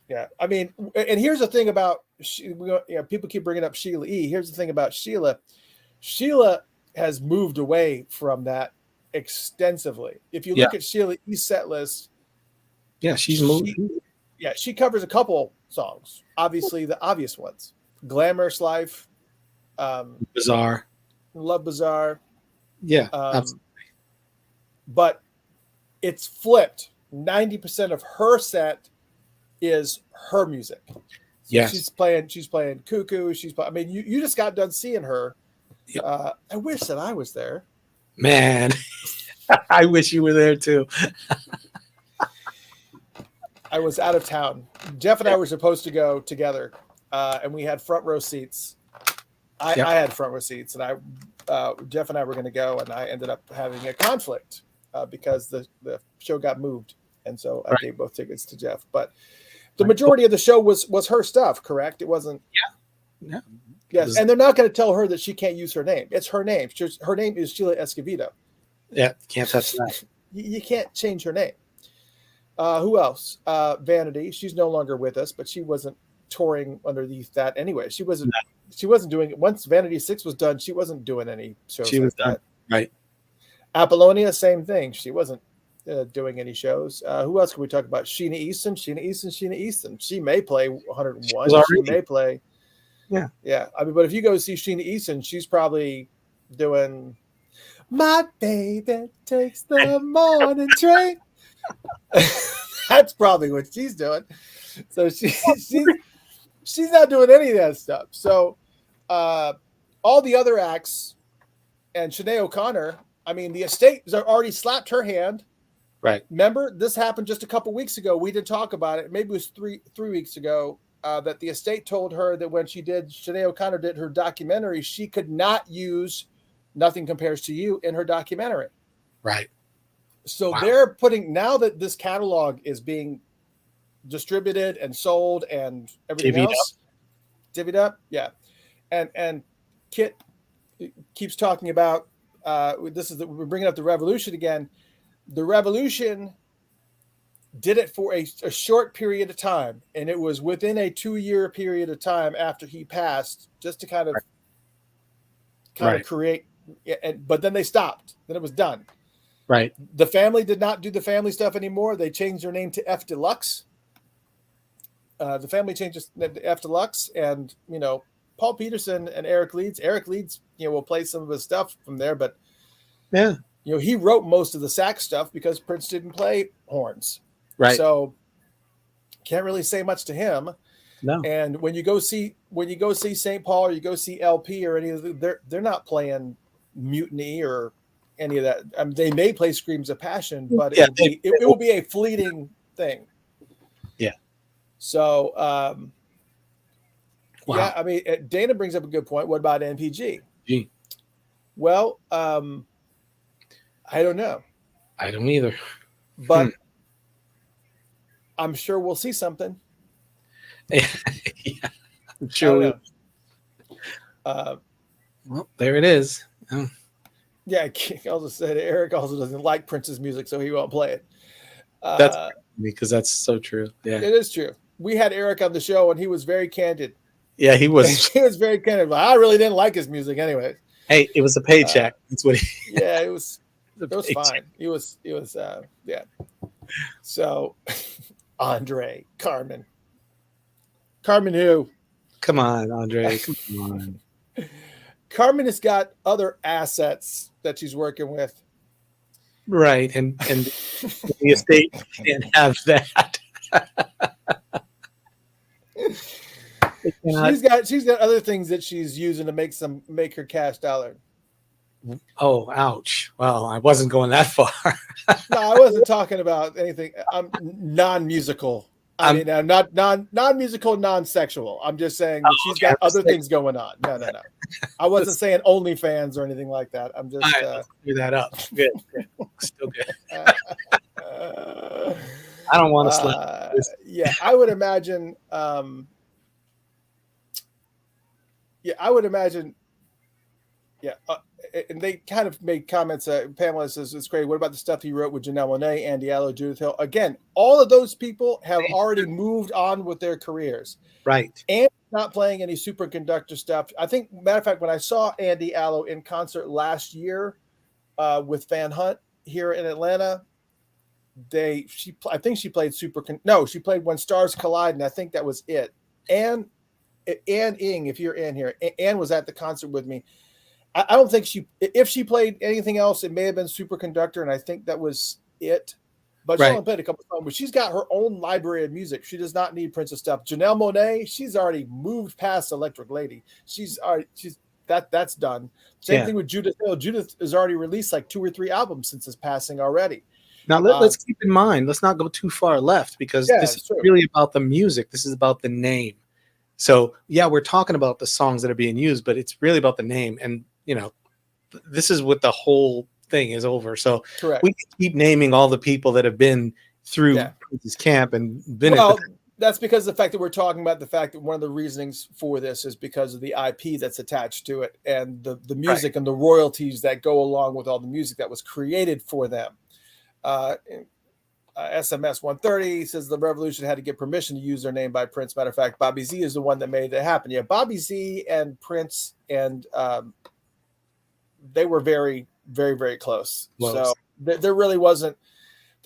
yeah, I mean, and here's the thing about people keep bringing up Sheila E. Here's the thing about Sheila. Sheila has moved away from that extensively. If you look at Sheila E's set list, she's moved. She covers a couple songs. Obviously, the obvious ones: "Glamorous Life," "Bizarre," "Love Bizarre." Yeah, absolutely. But it's flipped. 90% of her set is her music. So yes, she's playing Cuckoo. I mean, you just got done seeing her. Yep. I wish that I was there. Man, I wish you were there too. I was out of town. Jeff and I were supposed to go together, and we had front row seats. I had front row seats, and Jeff and I were going to go, and I ended up having a conflict because the show got moved, and so I gave both tickets to Jeff. But the majority of the show was her stuff, correct? It wasn't. Yeah. Yes, and they're not going to tell her that she can't use her name. It's her name. Her name is Sheila Escovedo. Yeah, can't touch that. You can't change her name. Who else? Vanity. She's no longer with us, but she wasn't touring underneath that anyway. She wasn't. No. She wasn't doing it. Once Vanity 6 was done, she wasn't doing any shows. She was done. Right. Apollonia, same thing. She wasn't doing any shows. Who else can we talk about? Sheena Easton. She may play 101. She may play. Yeah. I mean, but if you go see Sheena Easton, she's probably doing "My Baby Takes the Morning Train." That's probably what she's doing. So she's not doing any of that stuff. So all the other acts and Sinead O'Connor, I mean, the estate has already slapped her hand. Right. Remember, this happened just a couple weeks ago. We didn't talk about it. Maybe it was three weeks ago that the estate told her that when Sinead O'Connor did her documentary, she could not use "Nothing Compares to You" in her documentary. Right. So they're putting, now that this catalog is being distributed and sold and everything else, divvied up, yeah. And Kit keeps talking about we're bringing up the Revolution again. The Revolution did it for a short period of time, and it was within a 2-year period of time after he passed, just to kind of create. But then they stopped. Then it was done. Right. The family did not do the family stuff anymore. They changed their name to F Deluxe. The family changed to F Deluxe, and Paul Peterson and Eric Leeds. Eric Leeds, will play some of his stuff from there, but yeah, he wrote most of the sax stuff because Prince didn't play horns. Right. So can't really say much to him. No. And when you go see St. Paul, or you go see LP or any of they're not playing Mutiny or any of that. I mean, they may play Screams of Passion, but it will be a fleeting thing. Yeah. So, wow. Yeah, I mean, Dana brings up a good point. What about NPG? Well, I don't know. I don't either. But I'm sure we'll see something. Yeah, I'm sure. Well, there it is. Oh. Yeah, also said Eric also doesn't like Prince's music, so he won't play it. That's because that's so true. Yeah, it is true. We had Eric on the show, and he was very candid. Yeah, he was. He was very candid. But I really didn't like his music, anyway. Hey, it was a paycheck. That's what. Yeah, it was. It was fine. It was. Yeah. So, Andre, Carmen who? Come on, Andre. Come on. Carmen has got other assets that she's working with. Right, and the estate can't have that. She's got other things that she's using to make her cash dollar. Oh, ouch. Well, I wasn't going that far. No, I wasn't talking about anything. I'm non-musical. I mean, not non-musical, non-sexual. I'm just saying that she's got other things going on. No. I wasn't saying OnlyFans or anything like that. I'm just clear that up. Good. Still good. I don't want to slap. Yeah, I would imagine. Yeah, and they kind of made comments. Pamela says it's great. What about the stuff he wrote with Janelle Monáe, Andy Allo, Judith Hill? Again, all of those people have already moved on with their careers. Right. And not playing any superconductor stuff. I think, matter of fact, when I saw Andy Allo in concert last year with Van Hunt here in Atlanta, I think she played she played When Stars Collide, and I think that was it. And Ann Ing, if you're in here, Ann was at the concert with me. I don't think if she played anything else, it may have been Superconductor, and I think that was it. But she only played a couple of songs. But she's got her own library of music. She does not need Prince's stuff. Janelle Monáe, she's already moved past Electric Lady. That's done. Same thing with Judith Hill. Judith has already released like 2 or 3 albums since his passing already. Now let's keep in mind, let's not go too far left, because this is really about the music. This is about the name. So yeah, we're talking about the songs that are being used, but it's really about the name. And this is what the whole thing is over. So correct. We can keep naming all the people that have been through this camp and been. Well, that's because of the fact that we're talking about the fact that one of the reasonings for this is because of the IP that's attached to it, and the music and the royalties that go along with all the music that was created for them. SMS 130 says the Revolution had to get permission to use their name by Prince. Matter of fact, Bobby Z is the one that made it happen. Yeah, Bobby Z and Prince and they were very, very, very close. So there really wasn't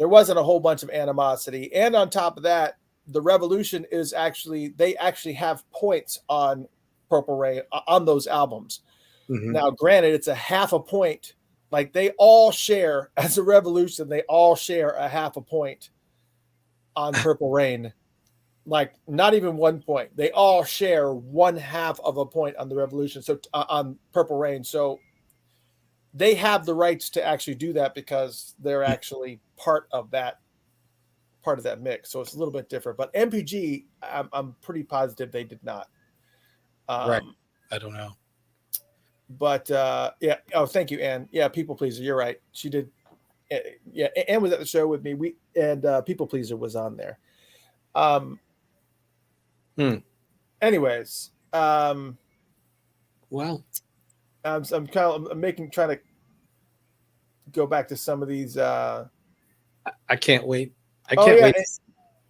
a whole bunch of animosity. And on top of that, the Revolution they actually have points on Purple Rain on those albums. Now, granted, it's a half a point. Like they all share as a revolution, they all share a half a point on Purple Rain. Like not even 1 point. They all share 1/2 of a point on the revolution. So on Purple Rain. So they have the rights to actually do that because they're actually part of that mix. So it's a little bit different. But MPG, I'm pretty positive they did not. Right. I don't know. But yeah. Oh, thank you, Ann. Yeah, People Pleaser. You're right. She did. Yeah, Ann was at the show with me. People Pleaser was on there. Anyways, well, I'm trying to go back to some of these. I can't wait. I can't wait.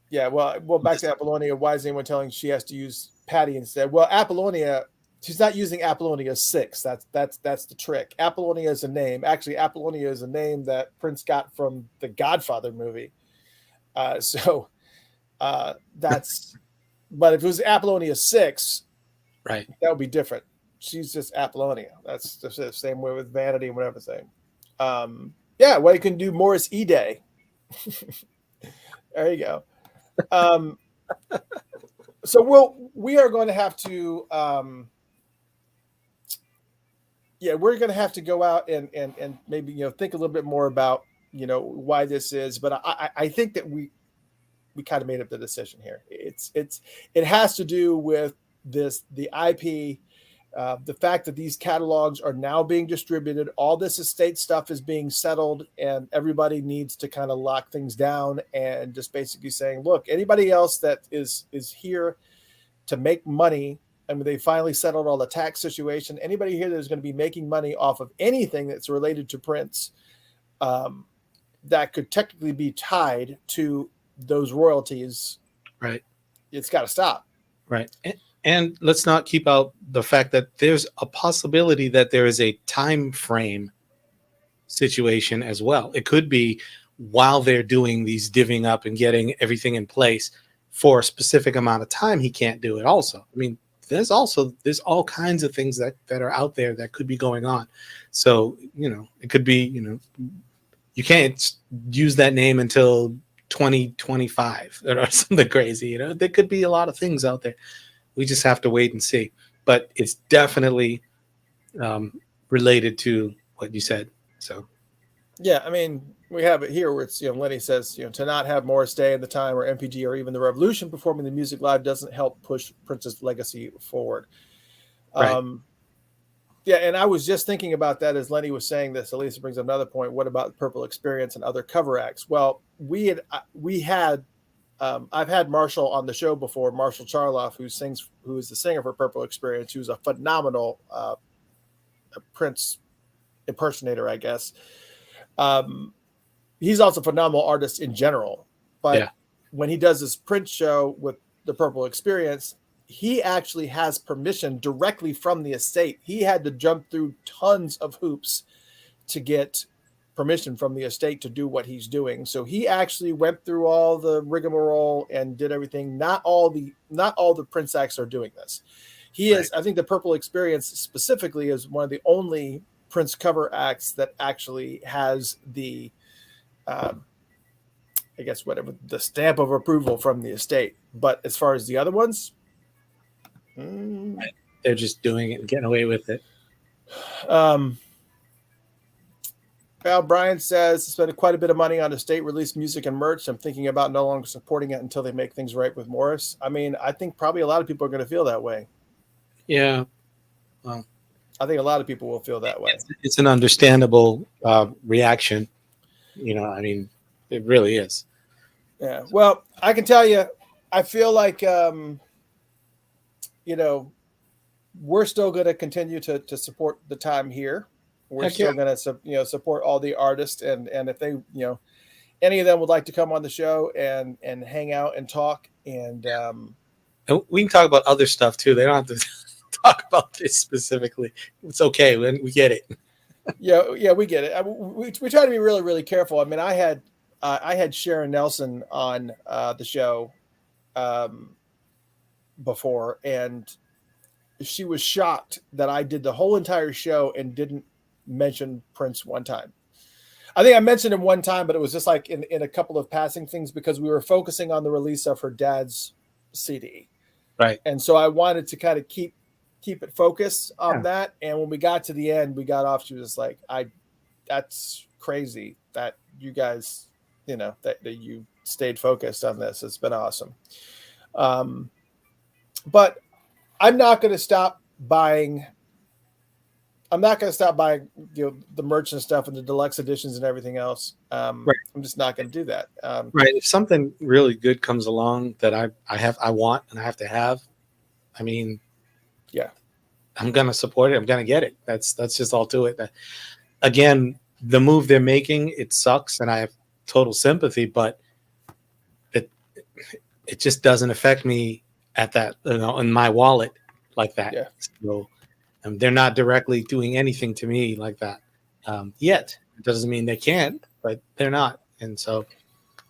Yeah, well, back to Apollonia. Why is anyone telling she has to use Patty instead? Well, Apollonia, she's not using Apollonia 6. That's the trick. Apollonia is a name. Actually, Apollonia is a name that Prince got from the Godfather movie. So that's. But if it was Apollonia 6, right, that would be different. She's just Apollonia. That's just the same way with Vanity and whatever thing. Yeah, well, you can do Morris E-Day. There you go. So we are going to have to we're going to have to go out and maybe think a little bit more about why this is, but I think that we kind of made up the decision here. It has to do with the IP, the fact that these catalogs are now being distributed, all this estate stuff is being settled, and everybody needs to kind of lock things down and just basically saying, look, anybody else that is here to make money, I mean, they finally settled all the tax situation. Anybody here that is going to be making money off of anything that's related to Prince, that could technically be tied to those royalties, right? It's got to stop, right? And let's not keep out the fact that there's a possibility that there is a time frame situation as well. It could be while they're doing these divvying up and getting everything in place for a specific amount of time, he can't do it also. I mean, there's all kinds of things that are out there that could be going on. So, it could be, you can't use that name until 2025 or something crazy. There could be a lot of things out there. We just have to wait and see. But it's definitely related to what you said. So, yeah, I mean, we have it here where it's, Lenny says, to not have Morris Day at the time or MPG or even the Revolution performing the music live doesn't help push Prince's legacy forward. Right. Yeah, and I was just thinking about that as Lenny was saying this. Elisa brings up another point. What about Purple Experience and other cover acts? Well, I've had Marshall on the show before, Marshall Charloff, who is the singer for Purple Experience, who's a phenomenal Prince impersonator, I guess. He's also a phenomenal artist in general, but when he does this Prince show with the Purple Experience, he actually has permission directly from the estate. He had to jump through tons of hoops to get permission from the estate to do what he's doing. So he actually went through all the rigmarole and did everything. Not all the Prince acts are doing this. I think the Purple Experience specifically is one of the only Prince cover acts that actually has the, I guess whatever, the stamp of approval from the estate. But as far as the other ones, they're just doing it and getting away with it. Al Bryan says, spent quite a bit of money on estate release music and merch. I'm thinking about no longer supporting it until they make things right with Morris. I mean, I think probably a lot of people are going to feel that way. Yeah. Well, I think a lot of people will feel that way. It's an understandable reaction. I mean, it really is. Yeah. Well, I can tell you, I feel like, we're still going to continue to support the time here. We're still going to, support all the artists. And if they, any of them would like to come on the show and hang out and talk. And we can talk about other stuff too. They don't have to talk about this specifically. It's okay. We get it. Yeah, we get it. We try to be really, really careful. I mean, I had Sharon Nelson on the show before, and she was shocked that I did the whole entire show and didn't mention Prince one time. I think I mentioned him one time, but it was just like in a couple of passing things because we were focusing on the release of her dad's CD. Right. And so I wanted to kind of keep it focused on that. And when we got to the end, we got off. She was just like, that's crazy that you guys, that you stayed focused on this. It's been awesome. But I'm not going to stop buying. I'm not going to stop buying, the merch and stuff and the deluxe editions and everything else. Right. I'm just not going to do that. Right. If something really good comes along that I want and I have to have, I mean, yeah, I'm going to support it. I'm going to get it. That's just all to it. Again, the move they're making, it sucks, and I have total sympathy, but it just doesn't affect me at that, in my wallet like that. Yeah. So they're not directly doing anything to me like that yet. It doesn't mean they can't, but they're not. And so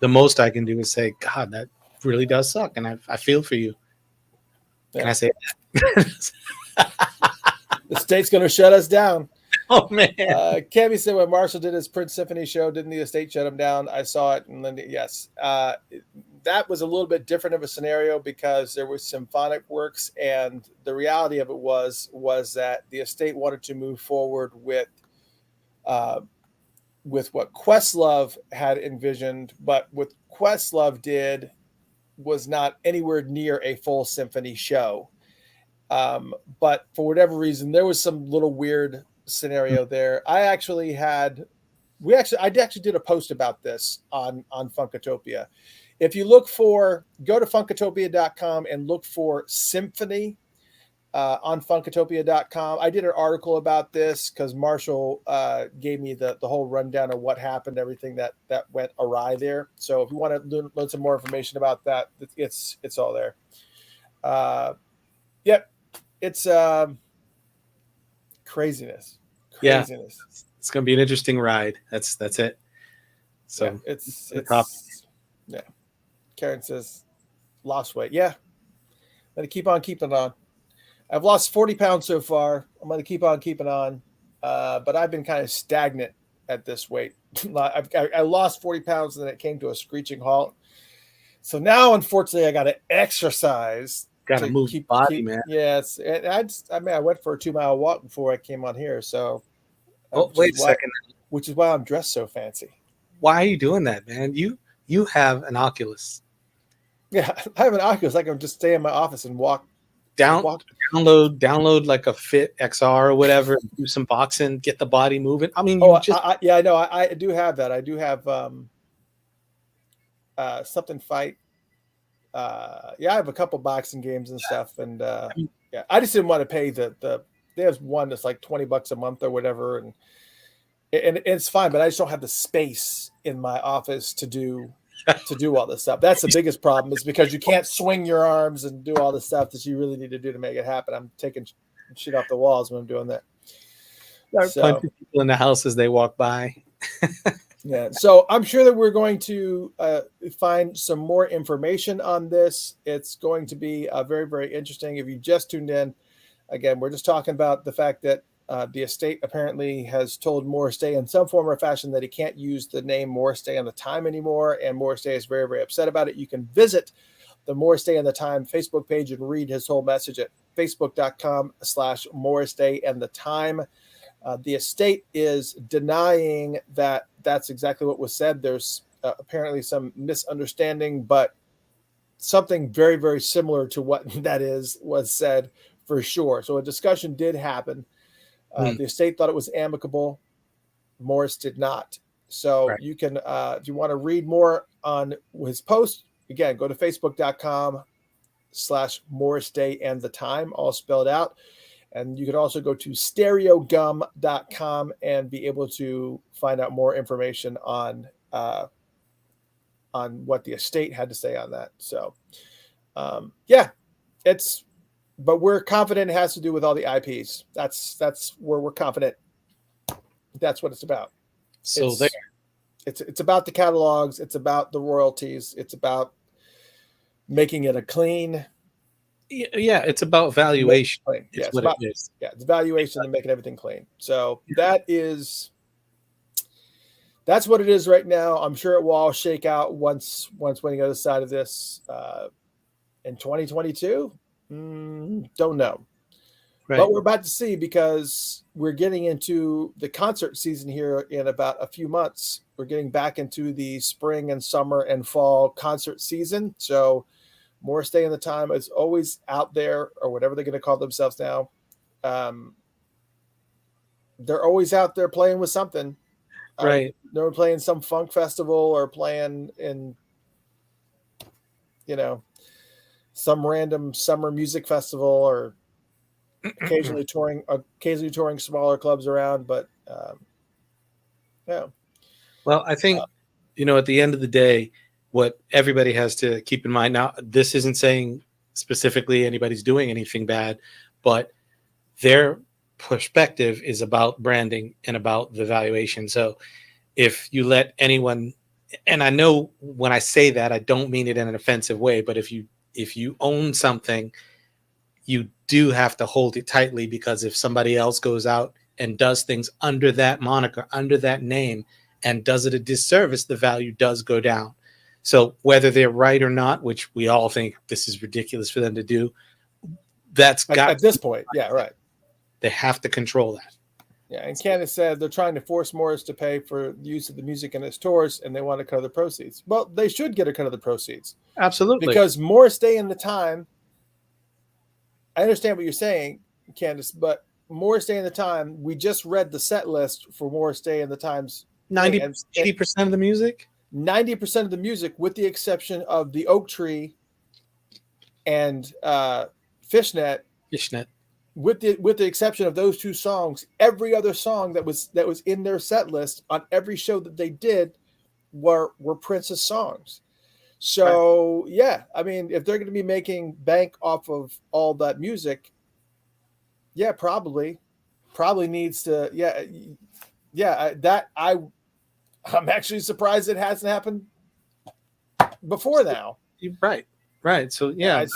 the most I can do is say, God, that really does suck. And I feel for you. Yeah. Can I say that? The state's going to shut us down. Oh, man. Cammy said when Marshall did his Prince Symphony show, didn't the estate shut him down? I saw it. And then, yes, that was a little bit different of a scenario because there was symphonic works. And the reality of it was that the estate wanted to move forward with what Questlove had envisioned. But what Questlove did was not anywhere near a full symphony show. But for whatever reason, there was some little weird scenario there. I actually did a post about this on Funkatopia. If you go to funkatopia.com and look for symphony on funkatopia.com. I did an article about this because Marshall gave me the whole rundown of what happened, everything that went awry there. So if you want to learn some more information about that, it's all there. Yep. It's craziness. Yeah, it's going to be an interesting ride. That's it. So yeah, it's yeah. Karen says lost weight. Yeah. I'm going to keep on keeping on. I've lost 40 pounds so far. I'm going to keep on keeping on. But I've been kind of stagnant at this weight. I lost 40 pounds and then it came to a screeching halt. So now, unfortunately, I got to exercise. Got to move the body, man. Yes. And I went for a 2-mile walk before I came on here. So, wait a second. Which is why I'm dressed so fancy. Why are you doing that, man? You have an Oculus. Yeah, I have an Oculus. I can just stay in my office and walk. Download like a Fit XR or whatever. Do some boxing, get the body moving. I mean, I know. I do have that. I do have something fight. I have a couple boxing games and stuff, and I just didn't want to pay there's one that's like $20 a month or whatever, and it's fine, but I just don't have the space in my office to do all this stuff. That's the biggest problem, is because you can't swing your arms and do all the stuff that you really need to do to make it happen. I'm taking shit off the walls when I'm doing that. Punching people in the house as they walk by. Yeah, so I'm sure that we're going to find some more information on this. It's going to be very, very interesting. If you just tuned in, again, we're just talking about the fact that the estate apparently has told Morris Day in some form or fashion that he can't use the name Morris Day on the Time anymore, and Morris Day is very, very upset about it. You can visit the Morris Day and the Time Facebook page and read his whole message at facebook.com/Morris Day and the Time. The estate is denying that that's exactly what was said. There's apparently some misunderstanding, but something very, very similar to what that was said for sure. So a discussion did happen. The estate thought it was amicable. Morris did not. So right. You can, if you want to read more on his post, again, go to facebook.com/Morris Day and the Time, all spelled out. And you can also go to stereogum.com and be able to find out more information on what the estate had to say on that. So, but we're confident it has to do with all the IPs. That's where we're confident. That's what it's about. So it's about the catalogs. It's about the royalties. It's about making it a clean Yeah, it's about valuation. Clean. It's Yeah, it's what it about is. it's valuation and making everything clean. So that's what it is right now. I'm sure it will all shake out once we're on the other side of this. In 2022, don't know. Right. But we're about to see, because we're getting into the concert season here in about a few months. We're getting back into the spring and summer and fall concert season. So Morris Day and the Time is always out there, or whatever they're going to call themselves now. They're always out there playing with something. Right. They're playing some funk festival, or playing in, some random summer music festival, or occasionally touring smaller clubs around. But yeah. Well, I think, at the end of the day, what everybody has to keep in mind now, this isn't saying specifically anybody's doing anything bad, but their perspective is about branding and about the valuation. So if you let anyone, and I know when I say that, I don't mean it in an offensive way, but if you own something, you do have to hold it tightly, because if somebody else goes out and does things under that moniker, under that name, and does it a disservice, the value does go down. So whether they're right or not, which we all think this is ridiculous for them to do, that's got at this point. Yeah, right. They have to control that. Yeah, and Candace said they're trying to force Morris to pay for the use of the music in his tours, and they want a cut of the proceeds. Well, they should get a cut of the proceeds. Absolutely. Because Morris Day and the Time, I understand what you're saying, Candace, but Morris Day and the Time, we just read the set list for Morris Day and the Time's 80% of the music? 90% of the music, with the exception of the Oak Tree and Fishnet. With the exception of those two songs, every other song that was in their set list on every show that they did were Prince's songs. So right. Yeah, I mean, if they're going to be making bank off of all that music, yeah, probably needs to. I'm actually surprised it hasn't happened before now. Right. So yeah,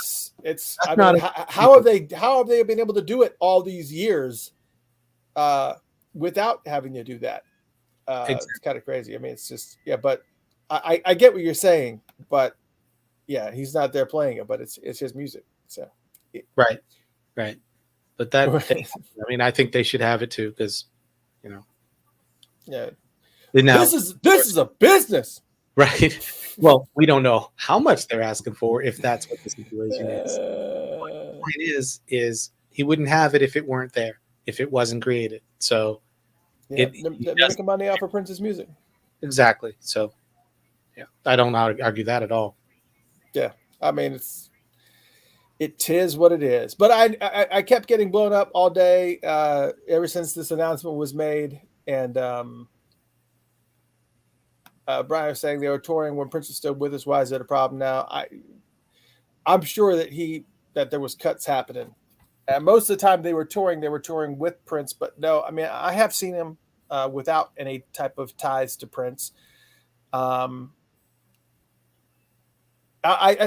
how have they been able to do it all these years without having to do that? Exactly. It's kind of crazy. I mean, it's just but I get what you're saying, but yeah, he's not there playing it, but it's his music. So right. But that I mean, I think they should have it too, because yeah. Now, this is a business. Right. Well, we don't know how much they're asking for, if that's what the situation is. The point is he wouldn't have it if it weren't there, if it wasn't created. So they're making money off of Prince's music. Exactly. So yeah, I don't argue that at all. Yeah. I mean, it is what it is. But I kept getting blown up all day ever since this announcement was made. And Brian was saying they were touring when Prince was still with us. Why is it a problem now? I'm sure that there was cuts happening. And most of the time they were touring with Prince. But no, I mean, I have seen him without any type of ties to Prince. I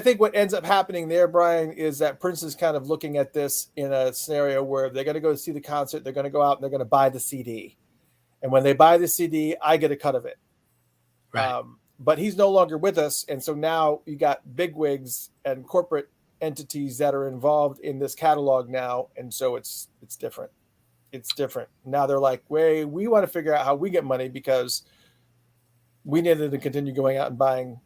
think what ends up happening there, Brian, is that Prince is kind of looking at this in a scenario where they're going to go see the concert. They're going to go out and they're going to buy the CD. And when they buy the CD, I get a cut of it. Right. But he's no longer with us. And so now you got bigwigs and corporate entities that are involved in this catalog now. And so it's different. It's different. Now they're like, we want to figure out how we get money, because we needed to continue going out and buying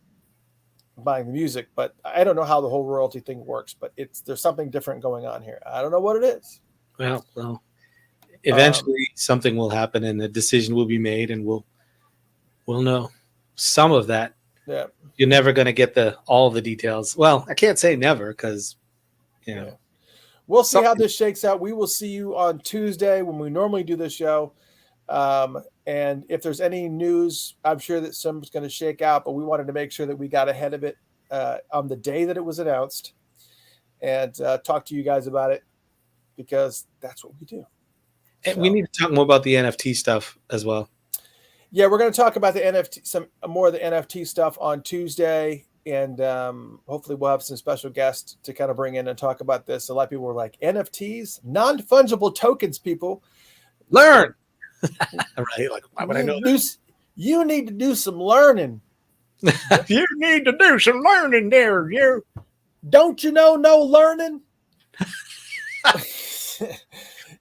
the music. But I don't know how the whole royalty thing works, but there's something different going on here. I don't know what it is. Well, eventually something will happen and a decision will be made, and we'll know some of that. Yeah. You're never going to get all the details. Well, I can't say never, because we'll see how this shakes out. We will see you on Tuesday when we normally do this show. And if there's any news, I'm sure that some's going to shake out, but we wanted to make sure that we got ahead of it on the day that it was announced, and talk to you guys about it, because that's what we do. And we need to talk more about the NFT stuff as well. Yeah, we're going to talk about the NFT, some more of the NFT stuff on Tuesday, and hopefully we'll have some special guests to kind of bring in and talk about this. A lot of people were like, NFTs, non-fungible tokens, people. Learn. Right? Like, why would I know? You need to do some learning. You need to do some learning there. You don't you know no learning?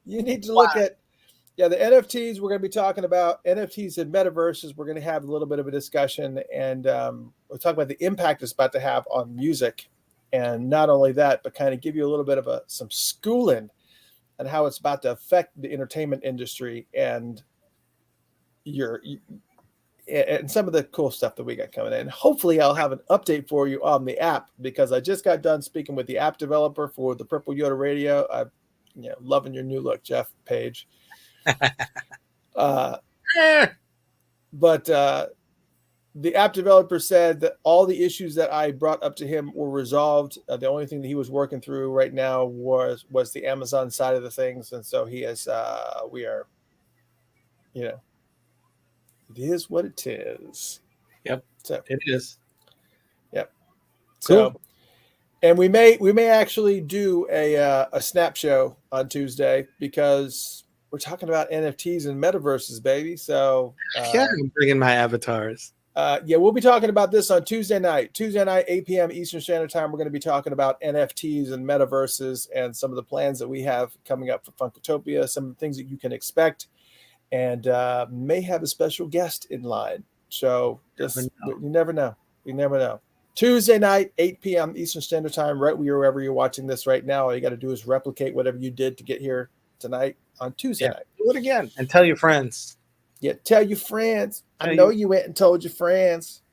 You need to look at the NFTs. We're going to be talking about NFTs and metaverses. We're going to have a little bit of a discussion, and we'll talk about the impact it's about to have on music, and not only that, but kind of give you a little bit of some schooling on how it's about to affect the entertainment industry and and some of the cool stuff that we got coming in. Hopefully I'll have an update for you on the app, because I just got done speaking with the app developer for the Purple Yoda Radio. I'm loving your new look, Jeff Page. But the app developer said that all the issues that I brought up to him were resolved. The only thing that he was working through right now was the Amazon side of the things. And so he is, we are, it is what it is. Yep. So it is. Yep. Cool. So, and we may actually do a snap show on Tuesday, because we're talking about NFTs and metaverses, baby. So I'm bringing my avatars. We'll be talking about this on Tuesday night, 8 p.m. Eastern Standard Time. We're going to be talking about NFTs and metaverses and some of the plans that we have coming up for Funkotopia, some of the things that you can expect, and may have a special guest in line. So you never know. You never know. Tuesday night, 8 p.m. Eastern Standard Time, right wherever you're watching this right now. All you got to do is replicate whatever you did to get here tonight on Tuesday night. Do it again and tell your friends. Yeah, tell your friends. I know you went and told your friends.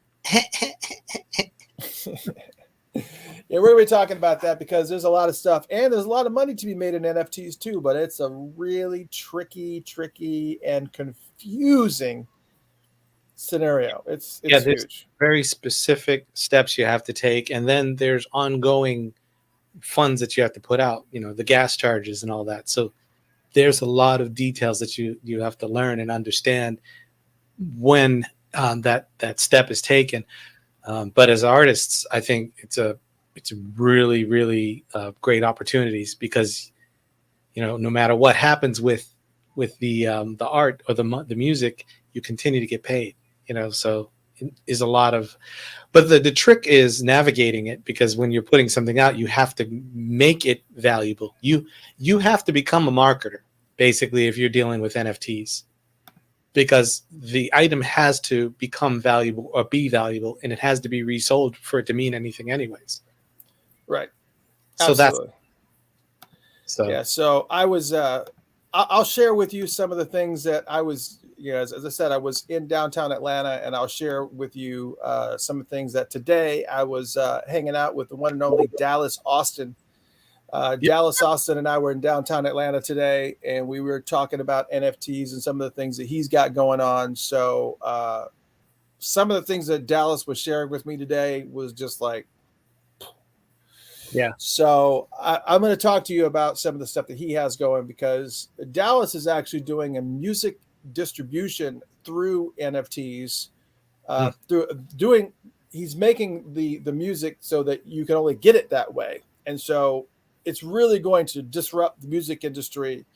We're going to be talking about that, because there's a lot of stuff, and there's a lot of money to be made in NFTs too, but it's a really tricky and confusing scenario. It's huge. Very specific steps you have to take, and then there's ongoing funds that you have to put out, the gas charges and all that. So there's a lot of details that you have to learn and understand when that step is taken. But as artists, I think it's a really, really great opportunities, because no matter what happens with the art or the music, you continue to get paid. So it is a lot of, but the trick is navigating it, because when you're putting something out, you have to make it valuable. You have to become a marketer, basically, if you're dealing with NFTs, because the item has to become valuable or be valuable, and it has to be resold for it to mean anything anyways. Right. So Absolutely. So I was, I'll share with you some of the things that I was, as I said, I was in downtown Atlanta, and I'll share with you some of the things that today I was hanging out with the one and only Dallas Austin. Dallas Austin and I were in downtown Atlanta today, and we were talking about NFTs and some of the things that he's got going on. So some of the things that Dallas was sharing with me today was just like, yeah. So I'm going to talk to you about some of the stuff that he has going, because Dallas is actually doing a music distribution through NFTs. He's making the music so that you can only get it that way, and so it's really going to disrupt the music industry.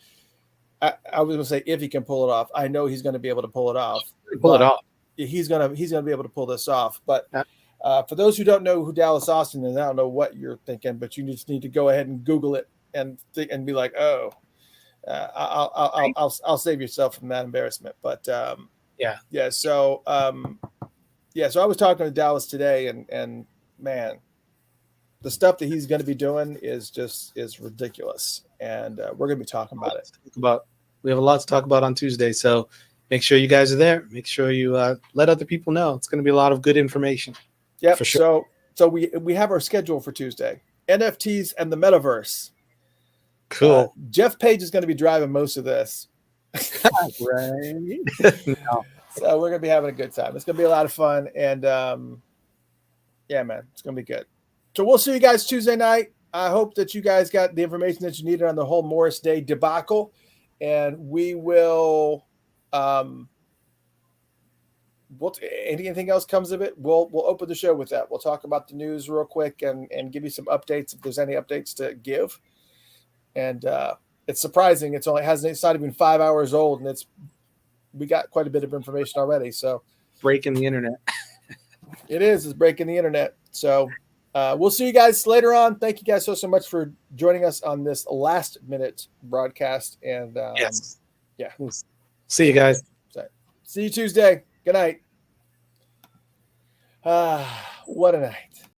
I was going to say, if he can pull it off. I know he's going to be able to pull it off. He's going to be able to pull this off. But for those who don't know who Dallas Austin is, I don't know what you're thinking, but you just need to go ahead and Google it and be like, oh, I'll save yourself from that embarrassment. But So I was talking to Dallas today, and man, the stuff that he's going to be doing is ridiculous, and we're going to be talking about it. We have a lot to talk about on Tuesday, so make sure you guys are there. Make sure you let other people know. It's going to be a lot of good information. Yeah, for sure. So we have our schedule for Tuesday: NFTs and the metaverse. Cool. Jeff Page is going to be driving most of this. Right. No. So we're going to be having a good time. It's going to be a lot of fun, and yeah, man, it's going to be good. So we'll see you guys Tuesday night. I hope that you guys got the information that you needed on the whole Morris Day debacle, and we will anything else comes of it, we'll open the show with that. We'll talk about the news real quick and give you some updates if there's any updates to give. And it's surprising. It's not even 5 hours old, and we got quite a bit of information already. So breaking the internet. It's breaking the internet. So we'll see you guys later on. Thank you guys so much for joining us on this last minute broadcast. And Yes. Yeah. See you guys. See you Tuesday. Good night. What a night.